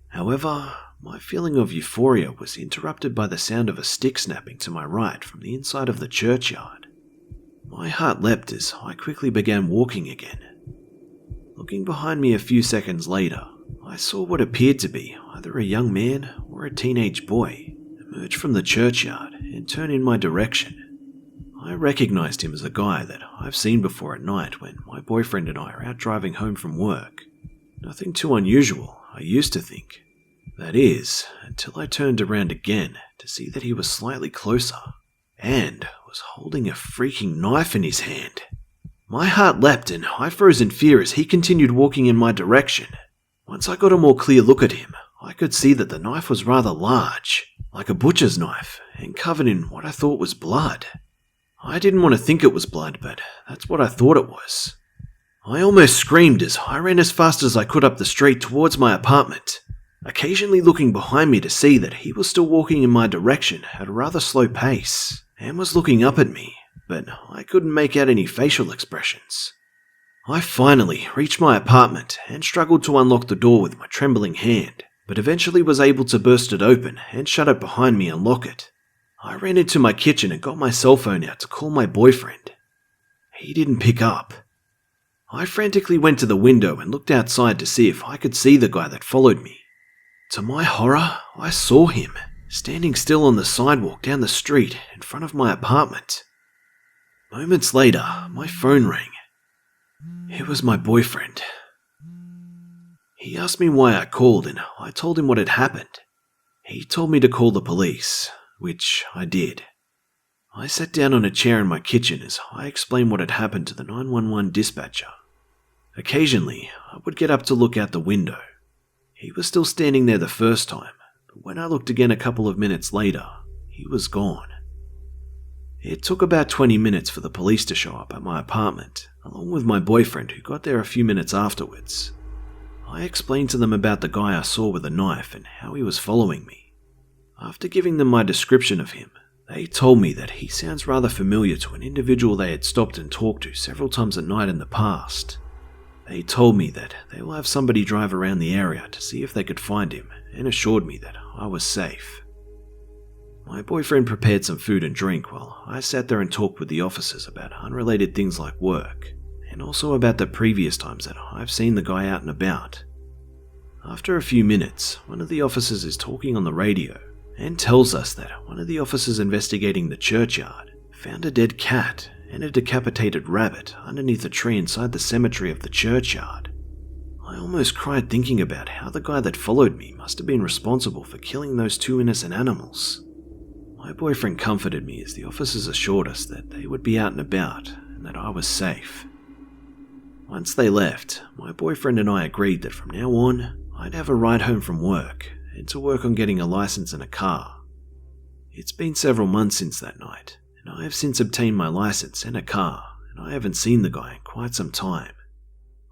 However, my feeling of euphoria was interrupted by the sound of a stick snapping to my right from the inside of the churchyard. My heart leapt as I quickly began walking again. Looking behind me a few seconds later, I saw what appeared to be either a young man or a teenage boy emerge from the churchyard and turn in my direction. I recognized him as a guy that I've seen before at night when my boyfriend and I are out driving home from work. Nothing too unusual, I used to think. That is, until I turned around again to see that he was slightly closer and was holding a freaking knife in his hand. My heart leapt and I froze in fear as he continued walking in my direction. Once I got a more clear look at him, I could see that the knife was rather large, like a butcher's knife, and covered in what I thought was blood. I didn't want to think it was blood, but that's what I thought it was. I almost screamed as I ran as fast as I could up the street towards my apartment, occasionally looking behind me to see that he was still walking in my direction at a rather slow pace, and was looking up at me, but I couldn't make out any facial expressions. I finally reached my apartment and struggled to unlock the door with my trembling hand, but eventually was able to burst it open and shut it behind me and lock it. I ran into my kitchen and got my cell phone out to call my boyfriend. He didn't pick up. I frantically went to the window and looked outside to see if I could see the guy that followed me. To my horror, I saw him, standing still on the sidewalk down the street in front of my apartment. Moments later, my phone rang. It was my boyfriend. He asked me why I called and I told him what had happened. He told me to call the police, which I did. I sat down on a chair in my kitchen as I explained what had happened to the 911 dispatcher. Occasionally, I would get up to look out the window. He was still standing there the first time, but when I looked again a couple of minutes later, he was gone. It took about 20 minutes for the police to show up at my apartment, along with my boyfriend who got there a few minutes afterwards. I explained to them about the guy I saw with a knife and how he was following me. After giving them my description of him, they told me that he sounds rather familiar to an individual they had stopped and talked to several times at night in the past. They told me that they will have somebody drive around the area to see if they could find him and assured me that I was safe. My boyfriend prepared some food and drink while I sat there and talked with the officers about unrelated things like work, and also about the previous times that I've seen the guy out and about. After a few minutes, one of the officers is talking on the radio and tells us that one of the officers investigating the churchyard found a dead cat and a decapitated rabbit underneath a tree inside the cemetery of the churchyard. I almost cried thinking about how the guy that followed me must have been responsible for killing those two innocent animals. My boyfriend comforted me as the officers assured us that they would be out and about and that I was safe. Once they left, my boyfriend and I agreed that from now on, I'd have a ride home from work and to work on getting a license and a car. It's been several months since that night, and I have since obtained my license and a car, and I haven't seen the guy in quite some time.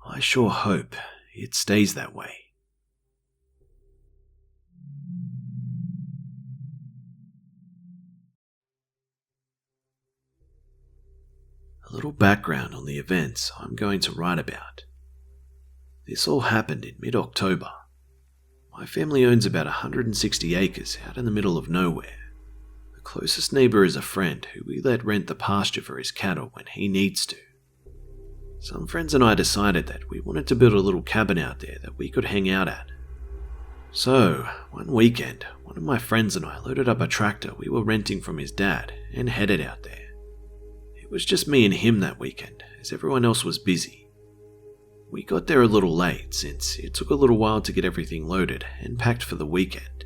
I sure hope it stays that way. A little background on the events I'm going to write about. This all happened in mid-October. My family owns about 160 acres out in the middle of nowhere. The closest neighbour is a friend who we let rent the pasture for his cattle when he needs to. Some friends and I decided that we wanted to build a little cabin out there that we could hang out at. So, one weekend, one of my friends and I loaded up a tractor we were renting from his dad and headed out there. It was just me and him that weekend, as everyone else was busy. We got there a little late since it took a little while to get everything loaded and packed for the weekend.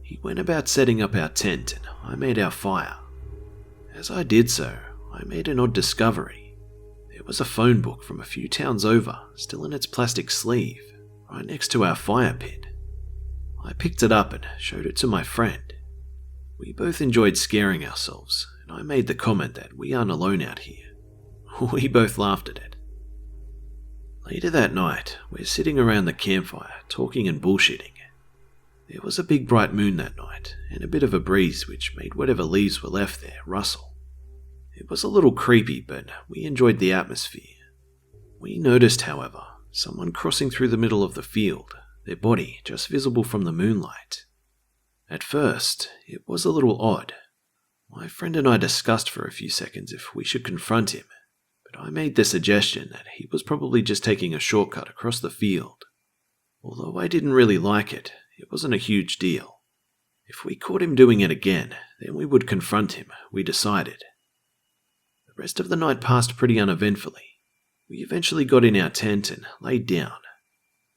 He went about setting up our tent and I made our fire. As I did so, I made an odd discovery. There was a phone book from a few towns over, still in its plastic sleeve, right next to our fire pit. I picked it up and showed it to my friend. We both enjoyed scaring ourselves, and I made the comment that we aren't alone out here. We both laughed at it. Later that night, we're sitting around the campfire, talking and bullshitting. There was a big bright moon that night, and a bit of a breeze which made whatever leaves were left there rustle. It was a little creepy, but we enjoyed the atmosphere. We noticed, however, someone crossing through the middle of the field, their body just visible from the moonlight. At first, it was a little odd. My friend and I discussed for a few seconds if we should confront him, but I made the suggestion that he was probably just taking a shortcut across the field. Although I didn't really like it, it wasn't a huge deal. If we caught him doing it again, then we would confront him, we decided. The rest of the night passed pretty uneventfully. We eventually got in our tent and laid down.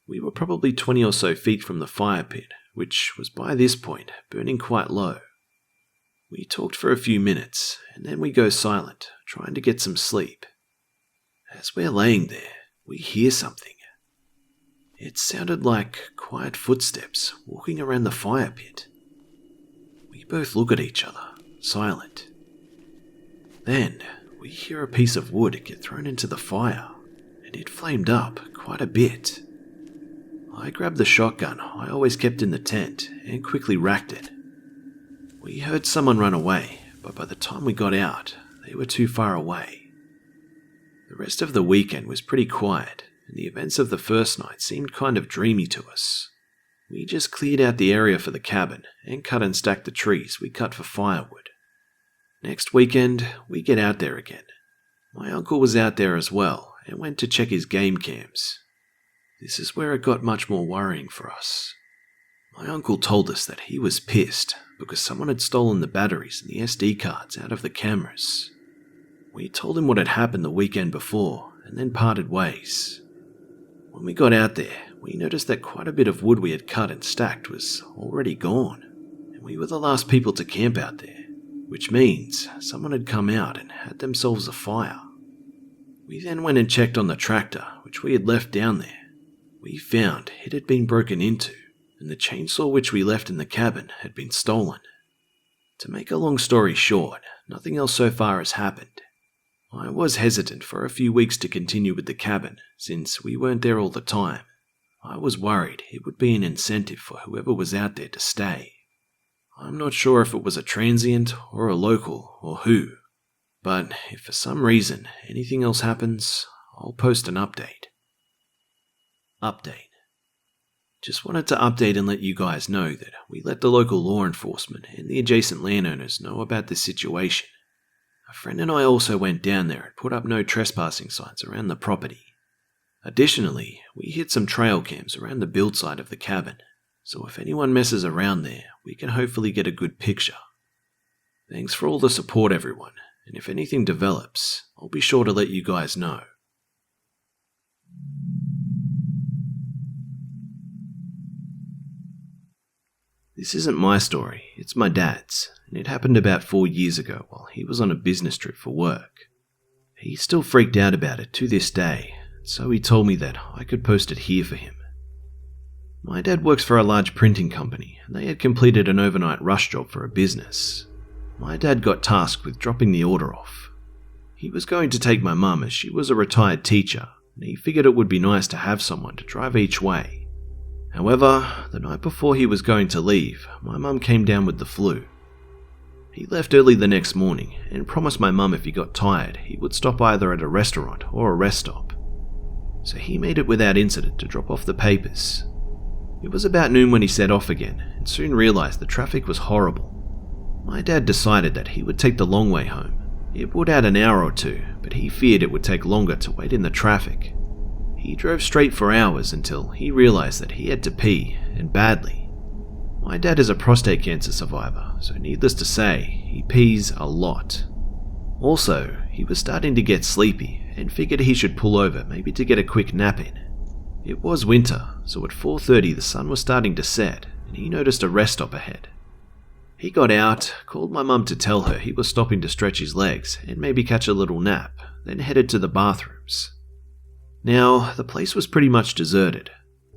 We were probably 20 or so feet from the fire pit, which was by this point burning quite low. We talked for a few minutes, and then we go silent, trying to get some sleep. As we're laying there, we hear something. It sounded like quiet footsteps walking around the fire pit. We both look at each other, silent. Then we hear a piece of wood get thrown into the fire, and it flamed up quite a bit. I grabbed the shotgun I always kept in the tent and quickly racked it. We heard someone run away, but by the time we got out, they were too far away. The rest of the weekend was pretty quiet, and the events of the first night seemed kind of dreamy to us. We just cleared out the area for the cabin and cut and stacked the trees we cut for firewood. Next weekend, we get out there again. My uncle was out there as well and went to check his game cams. This is where it got much more worrying for us. My uncle told us that he was pissed because someone had stolen the batteries and the SD cards out of the cameras. We told him what had happened the weekend before and then parted ways. When we got out there, we noticed that quite a bit of wood we had cut and stacked was already gone, and we were the last people to camp out there, which means someone had come out and had themselves a fire. We then went and checked on the tractor, which we had left down there. We found it had been broken into, and the chainsaw which we left in the cabin had been stolen. To make a long story short, nothing else so far has happened. I was hesitant for a few weeks to continue with the cabin, since we weren't there all the time. I was worried it would be an incentive for whoever was out there to stay. I'm not sure if it was a transient or a local or who, but if for some reason anything else happens, I'll post an update. Update. Just wanted to update and let you guys know that we let the local law enforcement and the adjacent landowners know about this situation. A friend and I also went down there and put up no trespassing signs around the property. Additionally, we hid some trail cams around the build site of the cabin, so if anyone messes around there, we can hopefully get a good picture. Thanks for all the support, everyone, and if anything develops, I'll be sure to let you guys know. This isn't my story, it's my dad's, and it happened about 4 years ago while he was on a business trip for work. He's still freaked out about it to this day, so he told me that I could post it here for him. My dad works for a large printing company, and they had completed an overnight rush job for a business. My dad got tasked with dropping the order off. He was going to take my mum as she was a retired teacher, and he figured it would be nice to have someone to drive each way. However, the night before he was going to leave, my mum came down with the flu. He left early the next morning and promised my mum if he got tired, he would stop either at a restaurant or a rest stop. So he made it without incident to drop off the papers. It was about noon when he set off again and soon realized the traffic was horrible. My dad decided that he would take the long way home, It would add an hour or two, but he feared it would take longer to wait in the traffic. He drove straight for hours until he realized that he had to pee, and badly. My dad is a prostate cancer survivor, so needless to say, he pees a lot. Also, he was starting to get sleepy and figured he should pull over maybe to get a quick nap in. It was winter, so at 4:30 the sun was starting to set and he noticed a rest stop ahead. He got out, called my mum to tell her he was stopping to stretch his legs and maybe catch a little nap, then headed to the bathrooms. Now, the place was pretty much deserted.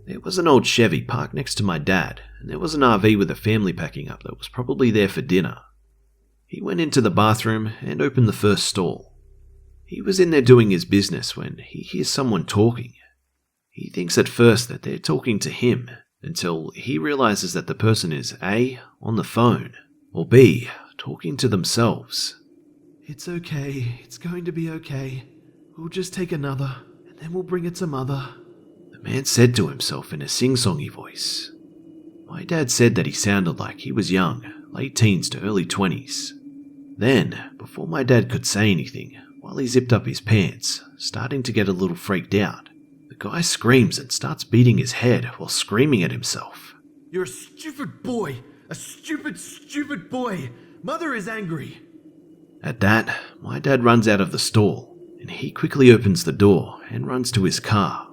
There was an old Chevy parked next to my dad, and there was an RV with a family packing up that was probably there for dinner. He went into the bathroom and opened the first stall. He was in there doing his business when he hears someone talking. He thinks at first that they're talking to him, until he realizes that the person is A, on the phone, or B, talking to themselves. "It's okay, it's going to be okay. We'll just take another, and then we'll bring it to mother," the man said to himself in a sing-songy voice. My dad said that he sounded like he was young, late teens to early 20s. Then, before my dad could say anything, while he zipped up his pants, starting to get a little freaked out, the guy screams and starts beating his head while screaming at himself. "You're a stupid boy! A stupid, stupid boy! Mother is angry!" At that, my dad runs out of the stall, and he quickly opens the door and runs to his car.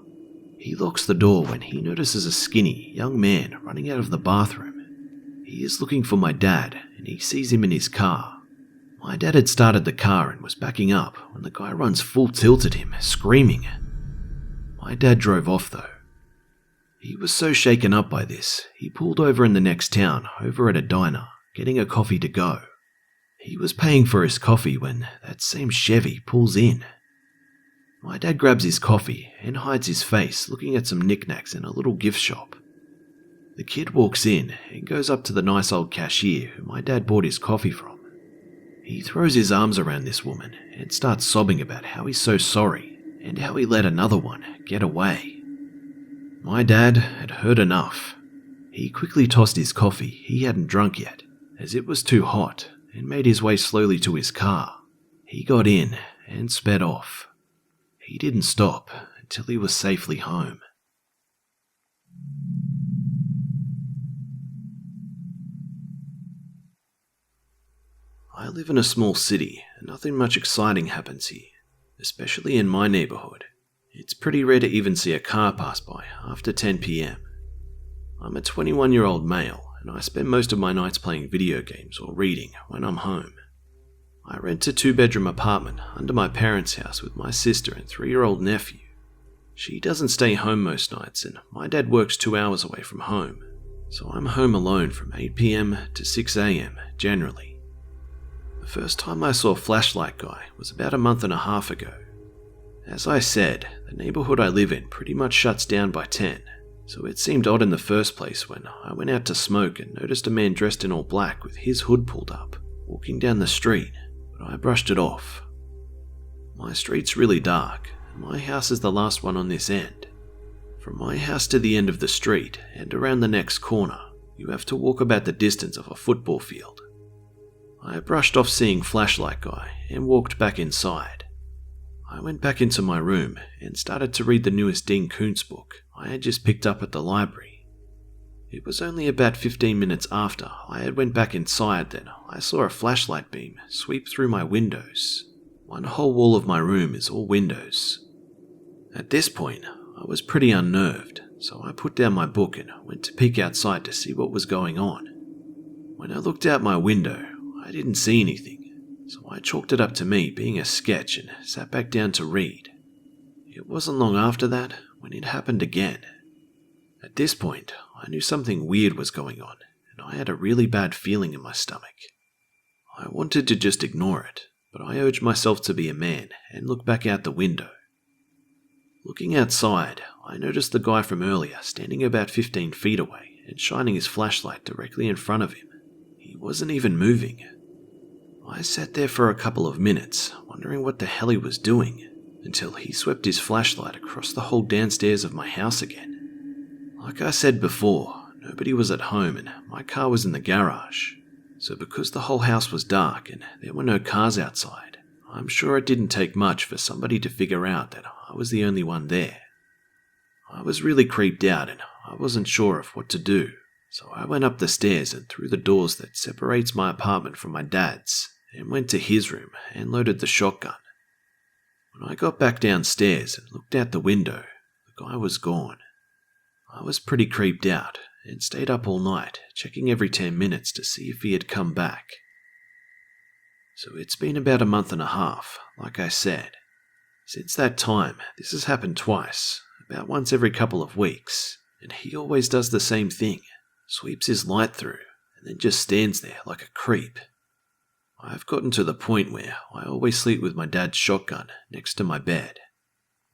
He locks the door when he notices a skinny, young man running out of the bathroom. He is looking for my dad, and he sees him in his car. My dad had started the car and was backing up when the guy runs full tilt at him, screaming. My dad drove off though. He was so shaken up by this, he pulled over in the next town, over at a diner, getting a coffee to go. He was paying for his coffee when that same Chevy pulls in. My dad grabs his coffee and hides his face looking at some knickknacks in a little gift shop. The kid walks in and goes up to the nice old cashier who my dad bought his coffee from. He throws his arms around this woman and starts sobbing about how he's so sorry and how he let another one get away. My dad had heard enough. He quickly tossed his coffee he hadn't drunk yet, as it was too hot, and made his way slowly to his car. He got in and sped off. He didn't stop until he was safely home. I live in a small city, and nothing much exciting happens here, especially in my neighborhood. It's pretty rare to even see a car pass by after 10 p.m. I'm a 21-year-old male, and I spend most of my nights playing video games or reading when I'm home. I rent a 2-bedroom apartment under my parents' house with my sister and 3-year-old nephew. She doesn't stay home most nights, and my dad works 2 hours away from home, so I'm home alone from 8 p.m. to 6 a.m. generally. The first time I saw Flashlight Guy was about a month and a half ago. As I said, the neighborhood I live in pretty much shuts down by 10, so it seemed odd in the first place when I went out to smoke and noticed a man dressed in all black with his hood pulled up, walking down the street, but I brushed it off. My street's really dark, and my house is the last one on this end. From my house to the end of the street and around the next corner, you have to walk about the distance of a football field. I brushed off seeing Flashlight Guy and walked back inside. I went back into my room and started to read the newest Dean Koontz book I had just picked up at the library. It was only about 15 minutes after I had went back inside that I saw a flashlight beam sweep through my windows. One whole wall of my room is all windows. At this point, I was pretty unnerved, so I put down my book and went to peek outside to see what was going on. When I looked out my window, I didn't see anything, so I chalked it up to me being a sketch and sat back down to read. It wasn't long after that when it happened again. At this point, I knew something weird was going on, and I had a really bad feeling in my stomach. I wanted to just ignore it, but I urged myself to be a man and look back out the window. Looking outside, I noticed the guy from earlier standing about 15 feet away and shining his flashlight directly in front of him. He wasn't even moving. I sat there for a couple of minutes, wondering what the hell he was doing, until he swept his flashlight across the whole downstairs of my house again. Like I said before, nobody was at home and my car was in the garage, so because the whole house was dark and there were no cars outside, I'm sure it didn't take much for somebody to figure out that I was the only one there. I was really creeped out and I wasn't sure of what to do, so I went up the stairs and through the doors that separates my apartment from my dad's and went to his room and loaded the shotgun. When I got back downstairs and looked out the window, the guy was gone. I was pretty creeped out and stayed up all night, checking every 10 minutes to see if he had come back. So it's been about a month and a half, like I said. Since that time, this has happened twice, about once every couple of weeks, and he always does the same thing, sweeps his light through, and then just stands there like a creep. I've gotten to the point where I always sleep with my dad's shotgun next to my bed.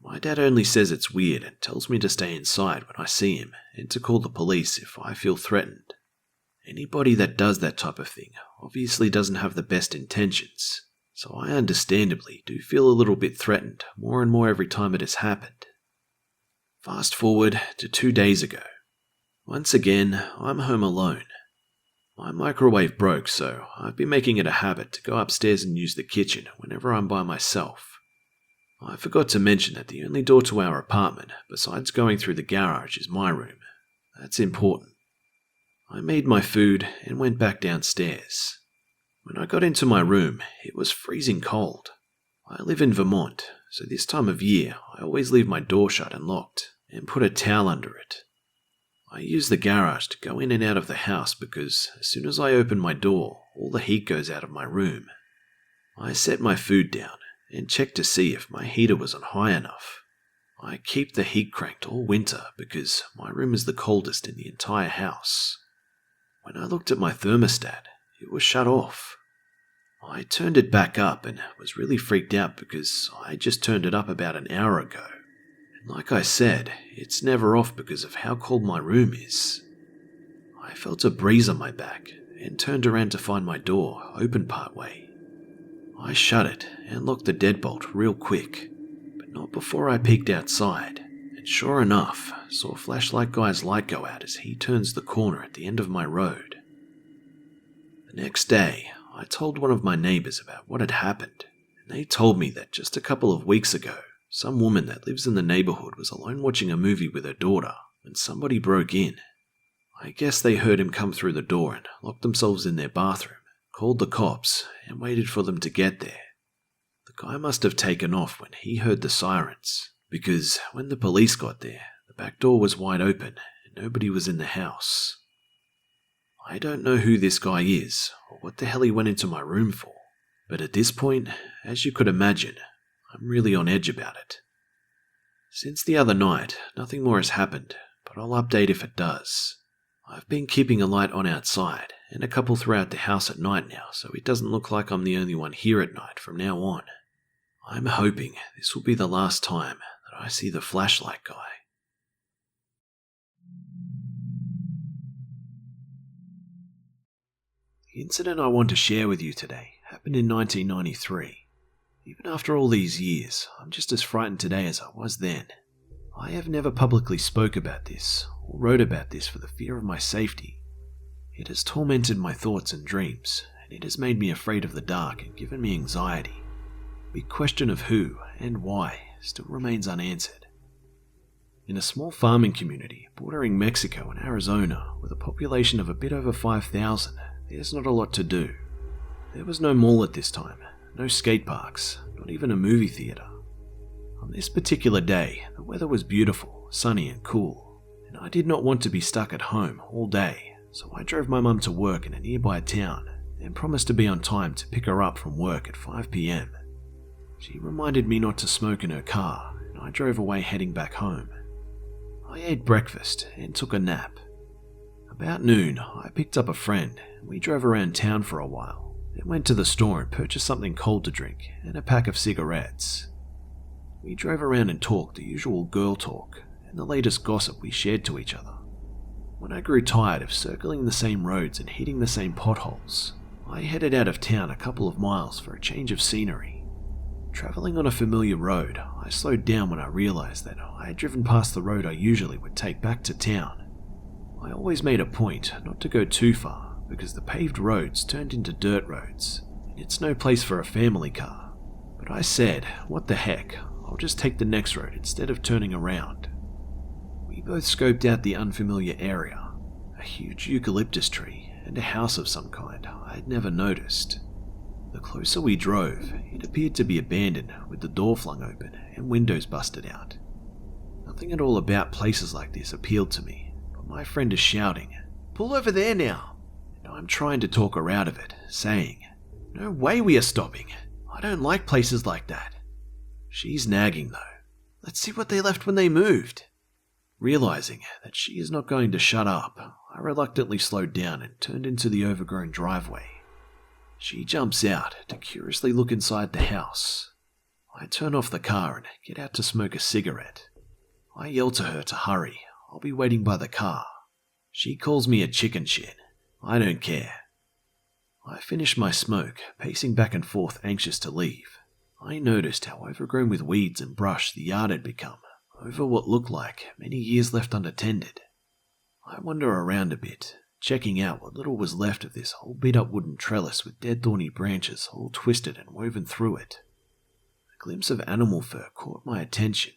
My dad only says it's weird and tells me to stay inside when I see him and to call the police if I feel threatened. Anybody that does that type of thing obviously doesn't have the best intentions, so I understandably do feel a little bit threatened more and more every time it has happened. Fast forward to 2 days ago. Once again, I'm home alone. My microwave broke, so I've been making it a habit to go upstairs and use the kitchen whenever I'm by myself. I forgot to mention that the only door to our apartment, besides going through the garage, is my room. That's important. I made my food and went back downstairs. When I got into my room, it was freezing cold. I live in Vermont, so this time of year I always leave my door shut and locked, and put a towel under it. I use the garage to go in and out of the house because as soon as I open my door, all the heat goes out of my room. I set my food down and check to see if my heater was on high enough. I keep the heat cranked all winter because my room is the coldest in the entire house. When I looked at my thermostat, it was shut off. I turned it back up and was really freaked out because I just turned it up about an hour ago. And like I said, it's never off because of how cold my room is. I felt a breeze on my back and turned around to find my door open part way. I shut it and locked the deadbolt real quick, but not before I peeked outside, and sure enough, saw Flashlight Guy's light go out as he turns the corner at the end of my road. The next day, I told one of my neighbors about what had happened, and they told me that just a couple of weeks ago, some woman that lives in the neighborhood was alone watching a movie with her daughter when somebody broke in. I guess they heard him come through the door and locked themselves in their bathroom, called the cops, and waited for them to get there. The guy must have taken off when he heard the sirens, because when the police got there, the back door was wide open and nobody was in the house. I don't know who this guy is or what the hell he went into my room for, but at this point, as you could imagine, I'm really on edge about it. Since the other night, nothing more has happened, but I'll update if it does. I've been keeping a light on outside and a couple throughout the house at night now, so it doesn't look like I'm the only one here at night from now on. I'm hoping this will be the last time that I see the Flashlight Guy. The incident I want to share with you today happened in 1993. Even after all these years, I'm just as frightened today as I was then. I have never publicly spoke about this or wrote about this for the fear of my safety. It has tormented my thoughts and dreams, and it has made me afraid of the dark and given me anxiety. The question of who and why still remains unanswered. In a small farming community bordering Mexico and Arizona with a population of a bit over 5,000, there's not a lot to do. There was no mall at this time, no skate parks, not even a movie theatre. On this particular day, the weather was beautiful, sunny and cool, and I did not want to be stuck at home all day, so I drove my mum to work in a nearby town and promised to be on time to pick her up from work at 5 p.m. She reminded me not to smoke in her car, and I drove away heading back home. I ate breakfast and took a nap. About noon, I picked up a friend and we drove around town for a while, then went to the store and purchased something cold to drink and a pack of cigarettes. We drove around and talked the usual girl talk and the latest gossip we shared to each other. When I grew tired of circling the same roads and hitting the same potholes, I headed out of town a couple of miles for a change of scenery. Travelling on a familiar road, I slowed down when I realised that I had driven past the road I usually would take back to town. I always made a point not to go too far because the paved roads turned into dirt roads, and it's no place for a family car. but I said, what the heck, I'll just take the next road instead of turning around. We both scoped out the unfamiliar area, a huge eucalyptus tree and a house of some kind I'd never noticed. The closer we drove, it appeared to be abandoned with the door flung open and windows busted out. Nothing at all about places like this appealed to me, but my friend is shouting, "Pull over there now!" And I'm trying to talk her out of it, saying, "No way we are stopping. I don't like places like that." She's nagging though. "Let's see what they left when they moved." Realizing that she is not going to shut up, I reluctantly slowed down and turned into the overgrown driveway. She jumps out to curiously look inside the house. I turn off the car and get out to smoke a cigarette. I yell to her to hurry. I'll be waiting by the car. She calls me a chicken shit. I don't care. I finish my smoke, pacing back and forth anxious to leave. I noticed how overgrown with weeds and brush the yard had become, over what looked like many years left unattended. I wander around a bit, checking out what little was left of this whole beat-up wooden trellis with dead thorny branches all twisted and woven through it. A glimpse of animal fur caught my attention,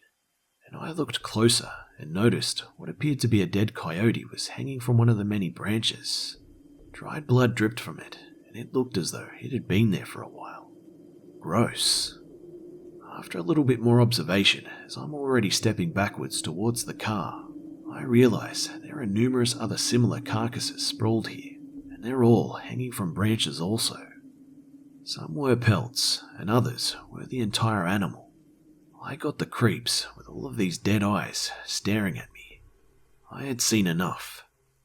and I looked closer and noticed what appeared to be a dead coyote was hanging from one of the many branches. Dried blood dripped from it, and it looked as though it had been there for a while. Gross. After a little bit more observation, as I'm already stepping backwards towards the car, I realize there are numerous other similar carcasses sprawled here, and they're all hanging from branches also. Some were pelts, and others were the entire animal. I got the creeps with all of these dead eyes staring at me. I had seen enough.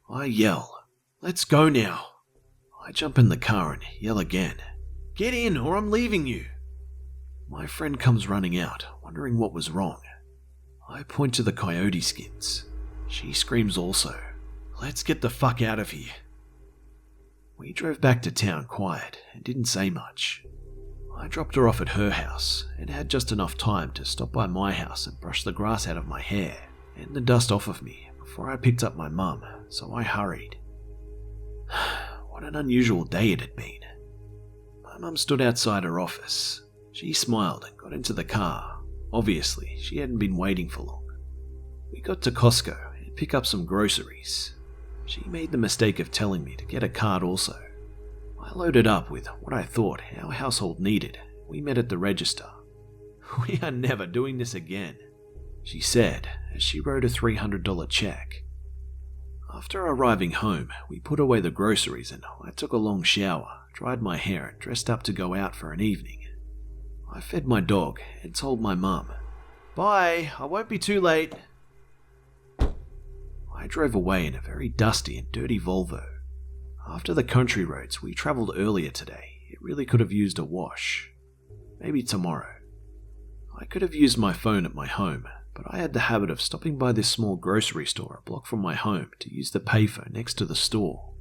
I yell, "Let's go now!" I jump in the car and yell again, "Get in or I'm leaving you!" My friend comes running out, wondering what was wrong. I point to the coyote skins. She screams also, "Let's get the fuck out of here!" We drove back to town quiet and didn't say much. I dropped her off at her house and had just enough time to stop by my house and brush the grass out of my hair and the dust off of me before I picked up my mum, so I hurried. What an unusual day it had been. My mum stood outside her office. She smiled and got into the car. Obviously, she hadn't been waiting for long. We got to Costco and picked up some groceries. She made the mistake of telling me to get a card also. I loaded up with what I thought our household needed. We met at the register. "We are never doing this again," she said as she wrote a $300 check. After arriving home, we put away the groceries and I took a long shower, dried my hair and dressed up to go out for an evening. I fed my dog and told my mum, "Bye, I won't be too late." I drove away in a very dusty and dirty Volvo. After the country roads we travelled earlier today, it really could have used a wash. Maybe tomorrow. I could have used my phone at my home, but I had the habit of stopping by this small grocery store a block from my home to use the payphone next to the store.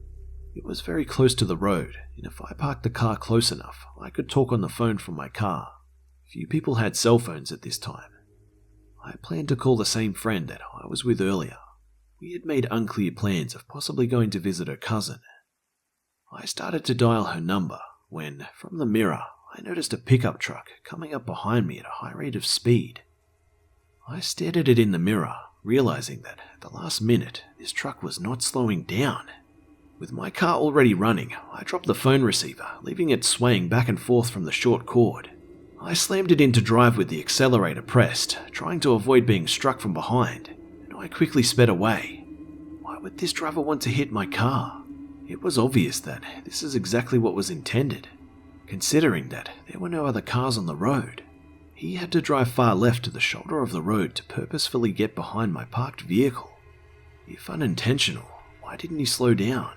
It was very close to the road, and if I parked the car close enough, I could talk on the phone from my car. Few people had cell phones at this time. I planned to call the same friend that I was with earlier. We had made unclear plans of possibly going to visit her cousin. I started to dial her number when, from the mirror, I noticed a pickup truck coming up behind me at a high rate of speed. I stared at it in the mirror, realizing that at the last minute, this truck was not slowing down. With my car already running, I dropped the phone receiver, leaving it swaying back and forth from the short cord. I slammed it into drive with the accelerator pressed, trying to avoid being struck from behind, and I quickly sped away. Why would this driver want to hit my car? It was obvious that this is exactly what was intended, considering that there were no other cars on the road. He had to drive far left to the shoulder of the road to purposefully get behind my parked vehicle. If unintentional, why didn't he slow down?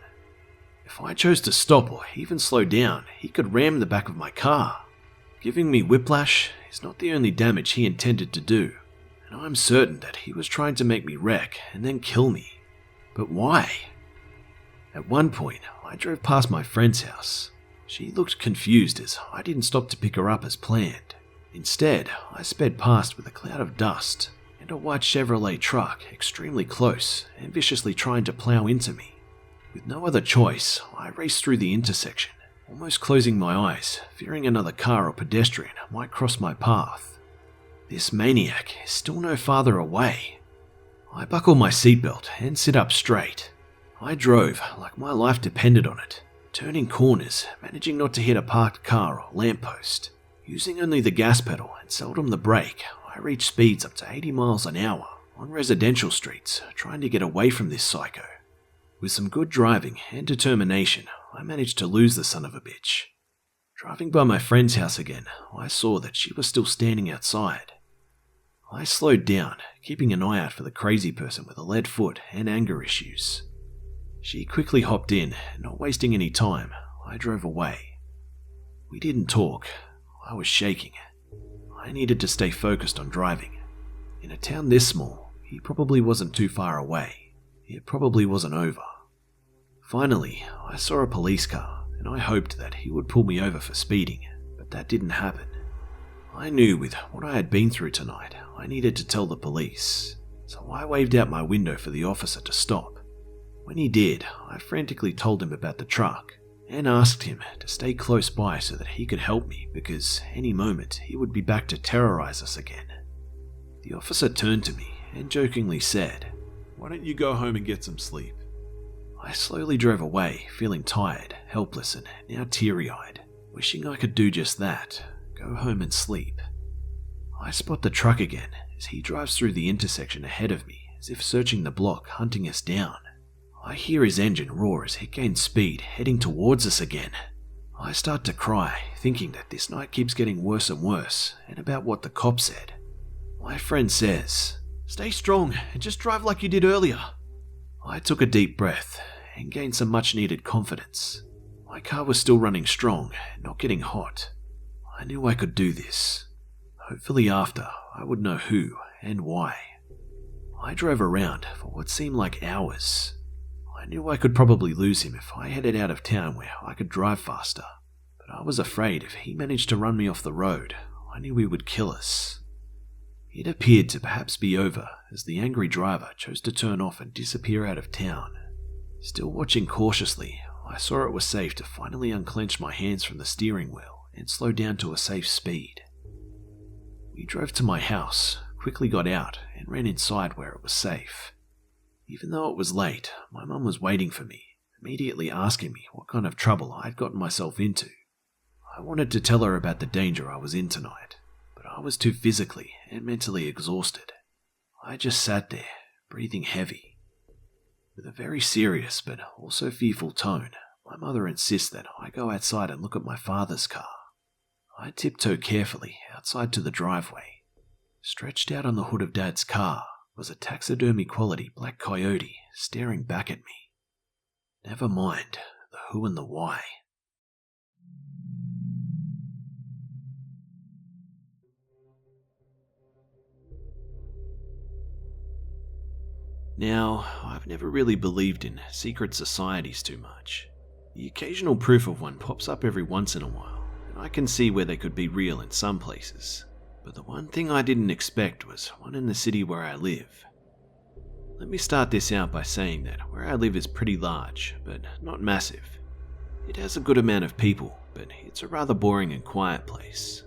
If I chose to stop or even slow down, he could ram the back of my car. Giving me whiplash is not the only damage he intended to do, and I'm certain that he was trying to make me wreck and then kill me. But why? At one point, I drove past my friend's house. She looked confused as I didn't stop to pick her up as planned. Instead, I sped past with a cloud of dust and a white Chevrolet truck extremely close and viciously trying to plow into me. With no other choice, I raced through the intersection. almost closing my eyes, fearing another car or pedestrian might cross my path. This maniac is still no farther away. I buckle my seatbelt and sit up straight. I drove like my life depended on it, turning corners, managing not to hit a parked car or lamppost. Using only the gas pedal and seldom the brake, I reached speeds up to 80 miles an hour on residential streets, trying to get away from this psycho. With some good driving and determination, I managed to lose the son of a bitch. Driving by my friend's house again, I saw that she was still standing outside. I slowed down, keeping an eye out for the crazy person with a lead foot and anger issues. She quickly hopped in, and not wasting any time, I drove away. We didn't talk. I was shaking. I needed to stay focused on driving. In a town this small, he probably wasn't too far away. It probably wasn't over. Finally, I saw a police car, and I hoped that he would pull me over for speeding, but that didn't happen. I knew with what I had been through tonight, I needed to tell the police, so I waved out my window for the officer to stop. When he did, I frantically told him about the truck, and asked him to stay close by so that he could help me because any moment he would be back to terrorize us again. The officer turned to me and jokingly said, Why don't you go home and get some sleep? I slowly drove away, feeling tired, helpless, and now teary-eyed, wishing I could do just that, go home and sleep. I spot the truck again as he drives through the intersection ahead of me, as if searching the block, hunting us down. I hear his engine roar as he gains speed, heading towards us again. I start to cry, thinking that this night keeps getting worse and worse, and about what the cop said. My friend says, "Stay strong and just drive like you did earlier." I took a deep breath and gained some much-needed confidence. My car was still running strong, not getting hot. I knew I could do this. Hopefully after, I would know who and why. I drove around for what seemed like hours. I knew I could probably lose him if I headed out of town where I could drive faster, but I was afraid if he managed to run me off the road, I knew he would kill us. It appeared to perhaps be over as the angry driver chose to turn off and disappear out of town. Still watching cautiously, I saw it was safe to finally unclench my hands from the steering wheel and slow down to a safe speed. We drove to my house, quickly got out, and ran inside where it was safe. Even though it was late, my mum was waiting for me, immediately asking me what kind of trouble I had gotten myself into. I wanted to tell her about the danger I was in tonight, but I was too physically and mentally exhausted. I just sat there, breathing heavy. With a very serious but also fearful tone, my mother insists that I go outside and look at my father's car. I tiptoe carefully outside to the driveway. Stretched out on the hood of Dad's car was a taxidermy-quality black coyote staring back at me. Never mind the who and the why. Now, I've never really believed in secret societies too much. The occasional proof of one pops up every once in a while, and I can see where they could be real in some places. But the one thing I didn't expect was one in the city where I live. Let me start this out by saying that where I live is pretty large, but not massive. It has a good amount of people, but it's a rather boring and quiet place.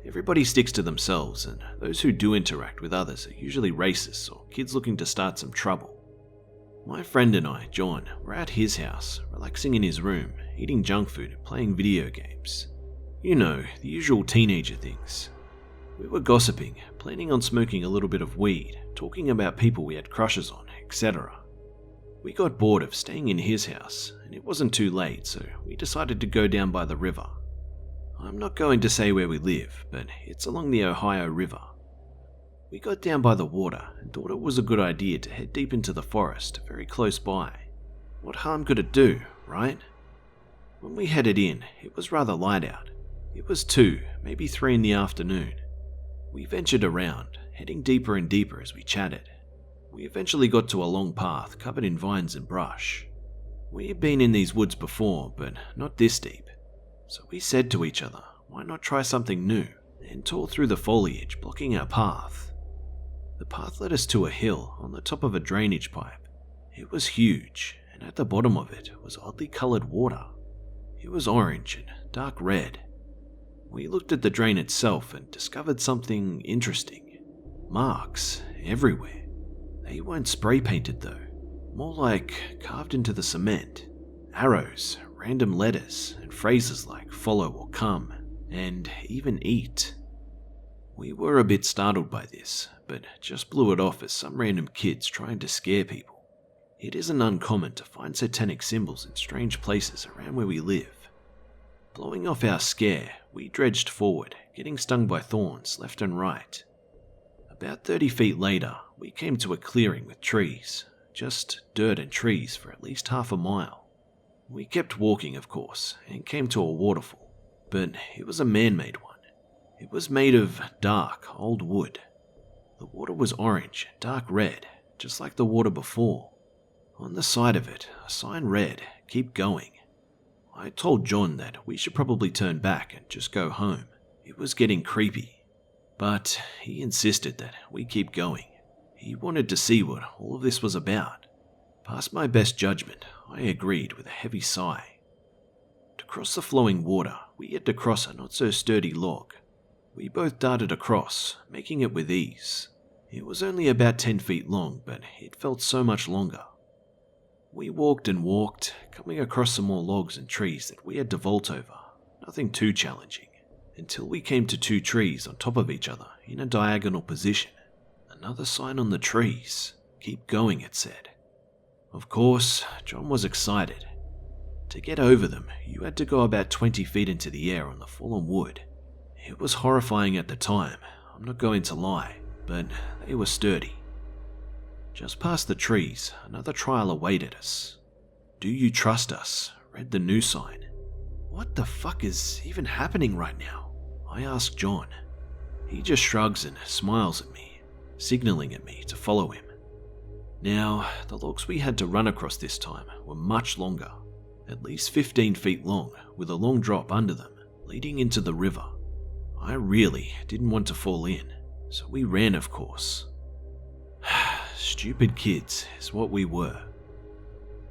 Everybody sticks to themselves, and those who do interact with others are usually racists or kids looking to start some trouble. My friend and I, John, were at his house, relaxing in his room, eating junk food and playing video games. You know, the usual teenager things. We were gossiping, planning on smoking a little bit of weed, talking about people we had crushes on, etc. We got bored of staying in his house, and it wasn't too late, so we decided to go down by the river. I'm not going to say where we live, but it's along the Ohio River. We got down by the water and thought it was a good idea to head deep into the forest, very close by. What harm could it do, right? When we headed in, it was rather light out. It was 2, maybe 3 in the afternoon. We ventured around, heading deeper and deeper as we chatted. We eventually got to a long path covered in vines and brush. We had been in these woods before, but not this deep. So we said to each other, why not try something new, and tore through the foliage, blocking our path. The path led us to a hill on the top of a drainage pipe. It was huge, and at the bottom of it was oddly coloured water. It was orange and dark red. We looked at the drain itself and discovered something interesting. Marks everywhere. They weren't spray painted though, more like carved into the cement. Arrows, random letters, and phrases like follow or come, and even eat. We were a bit startled by this, but just blew it off as some random kids trying to scare people. It isn't uncommon to find satanic symbols in strange places around where we live. Blowing off our scare, we dredged forward, getting stung by thorns left and right. About 30 feet later, we came to a clearing with trees, just dirt and trees for at least half a mile. We kept walking, of course, and came to a waterfall, but it was a man-made one. It was made of dark, old wood. The water was orange, dark red, just like the water before. On the side of it, a sign read, "Keep going." I told John that we should probably turn back and just go home. It was getting creepy. But he insisted that we keep going. He wanted to see what all of this was about. Past my best judgment, I agreed with a heavy sigh. To cross the flowing water, we had to cross a not-so-sturdy log. We both darted across, making it with ease. It was only about 10 feet long, but it felt so much longer. We walked and walked, coming across some more logs and trees that we had to vault over. Nothing too challenging, until we came to 2 trees on top of each other in a diagonal position. Another sign on the trees. "Keep going," it said. Of course, John was excited. To get over them, you had to go about 20 feet into the air on the fallen wood. It was horrifying at the time, I'm not going to lie, but they were sturdy. Just past the trees, another trial awaited us. "Do you trust us?" read the new sign. What the fuck is even happening right now? I asked John. He just shrugs and smiles at me, signaling at me to follow him. Now, the logs we had to run across this time were much longer, at least 15 feet long, with a long drop under them, leading into the river. I really didn't want to fall in, so we ran, of course. Stupid kids is what we were.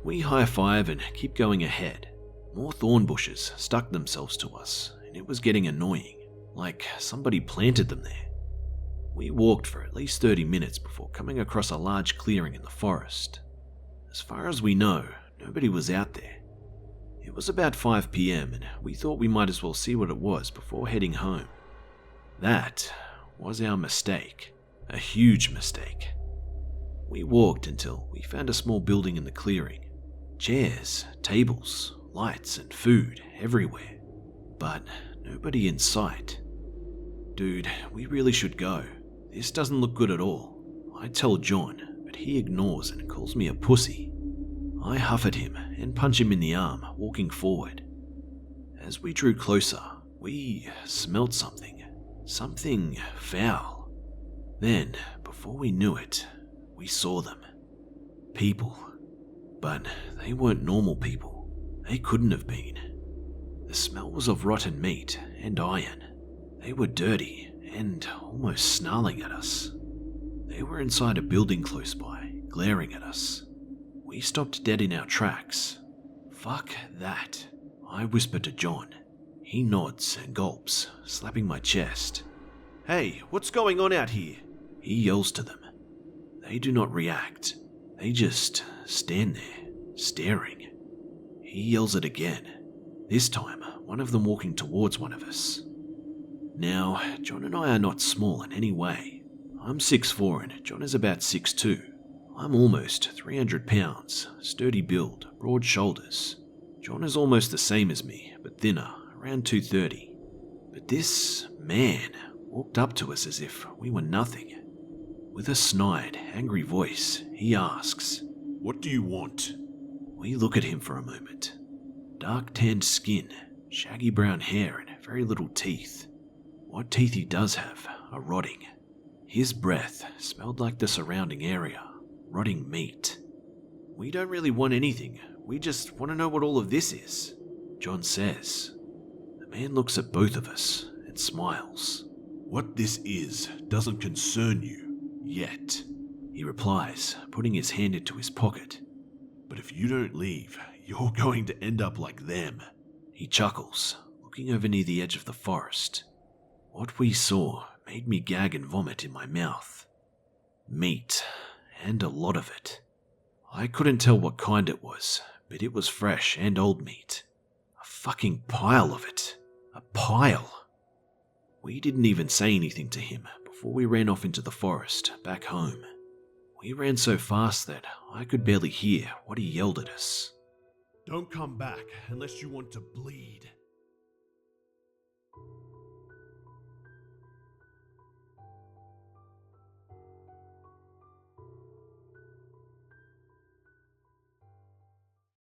We high-five and keep going ahead. More thorn bushes stuck themselves to us, and it was getting annoying, like somebody planted them there. We walked for at least 30 minutes before coming across a large clearing in the forest. As far as we know, nobody was out there. It was about 5 p.m. and we thought we might as well see what it was before heading home. That was our mistake. A huge mistake. We walked until we found a small building in the clearing. Chairs, tables, lights, and food everywhere. But nobody in sight. Dude, we really should go. This doesn't look good at all. I tell John, but he ignores and calls me a pussy. I huff at him and punch him in the arm, walking forward. As we drew closer, we smelled something. Something foul. Then, before we knew it, we saw them. People. But they weren't normal people. They couldn't have been. The smell was of rotten meat and iron. They were dirty and almost snarling at us. They were inside a building close by, glaring at us. We stopped dead in our tracks. "Fuck that," I whisper to John. He nods and gulps, slapping my chest. "Hey, what's going on out here?" He yells to them. They do not react. They just stand there, staring. He yells it again, this time one of them walking towards one of us. Now, John and I are not small in any way. I'm 6'4" and John is about 6'2". I'm almost 300 pounds, sturdy build, broad shoulders. John is almost the same as me, but thinner, around 230. But this man walked up to us as if we were nothing. With a snide, angry voice, he asks, "What do you want?" We look at him for a moment. Dark tanned skin, shaggy brown hair and very little teeth. What teeth he does have are rotting. His breath smelled like the surrounding area, rotting meat. "We don't really want anything, we just want to know what all of this is," John says. The man looks at both of us and smiles. "What this is doesn't concern you, yet," he replies, putting his hand into his pocket. "But if you don't leave, you're going to end up like them." He chuckles, looking over near the edge of the forest. What we saw made me gag and vomit in my mouth. Meat, and a lot of it. I couldn't tell what kind it was, but it was fresh and old meat. A fucking pile of it. A pile. We didn't even say anything to him before we ran off into the forest, back home. We ran so fast that I could barely hear what he yelled at us. Don't come back unless you want to bleed.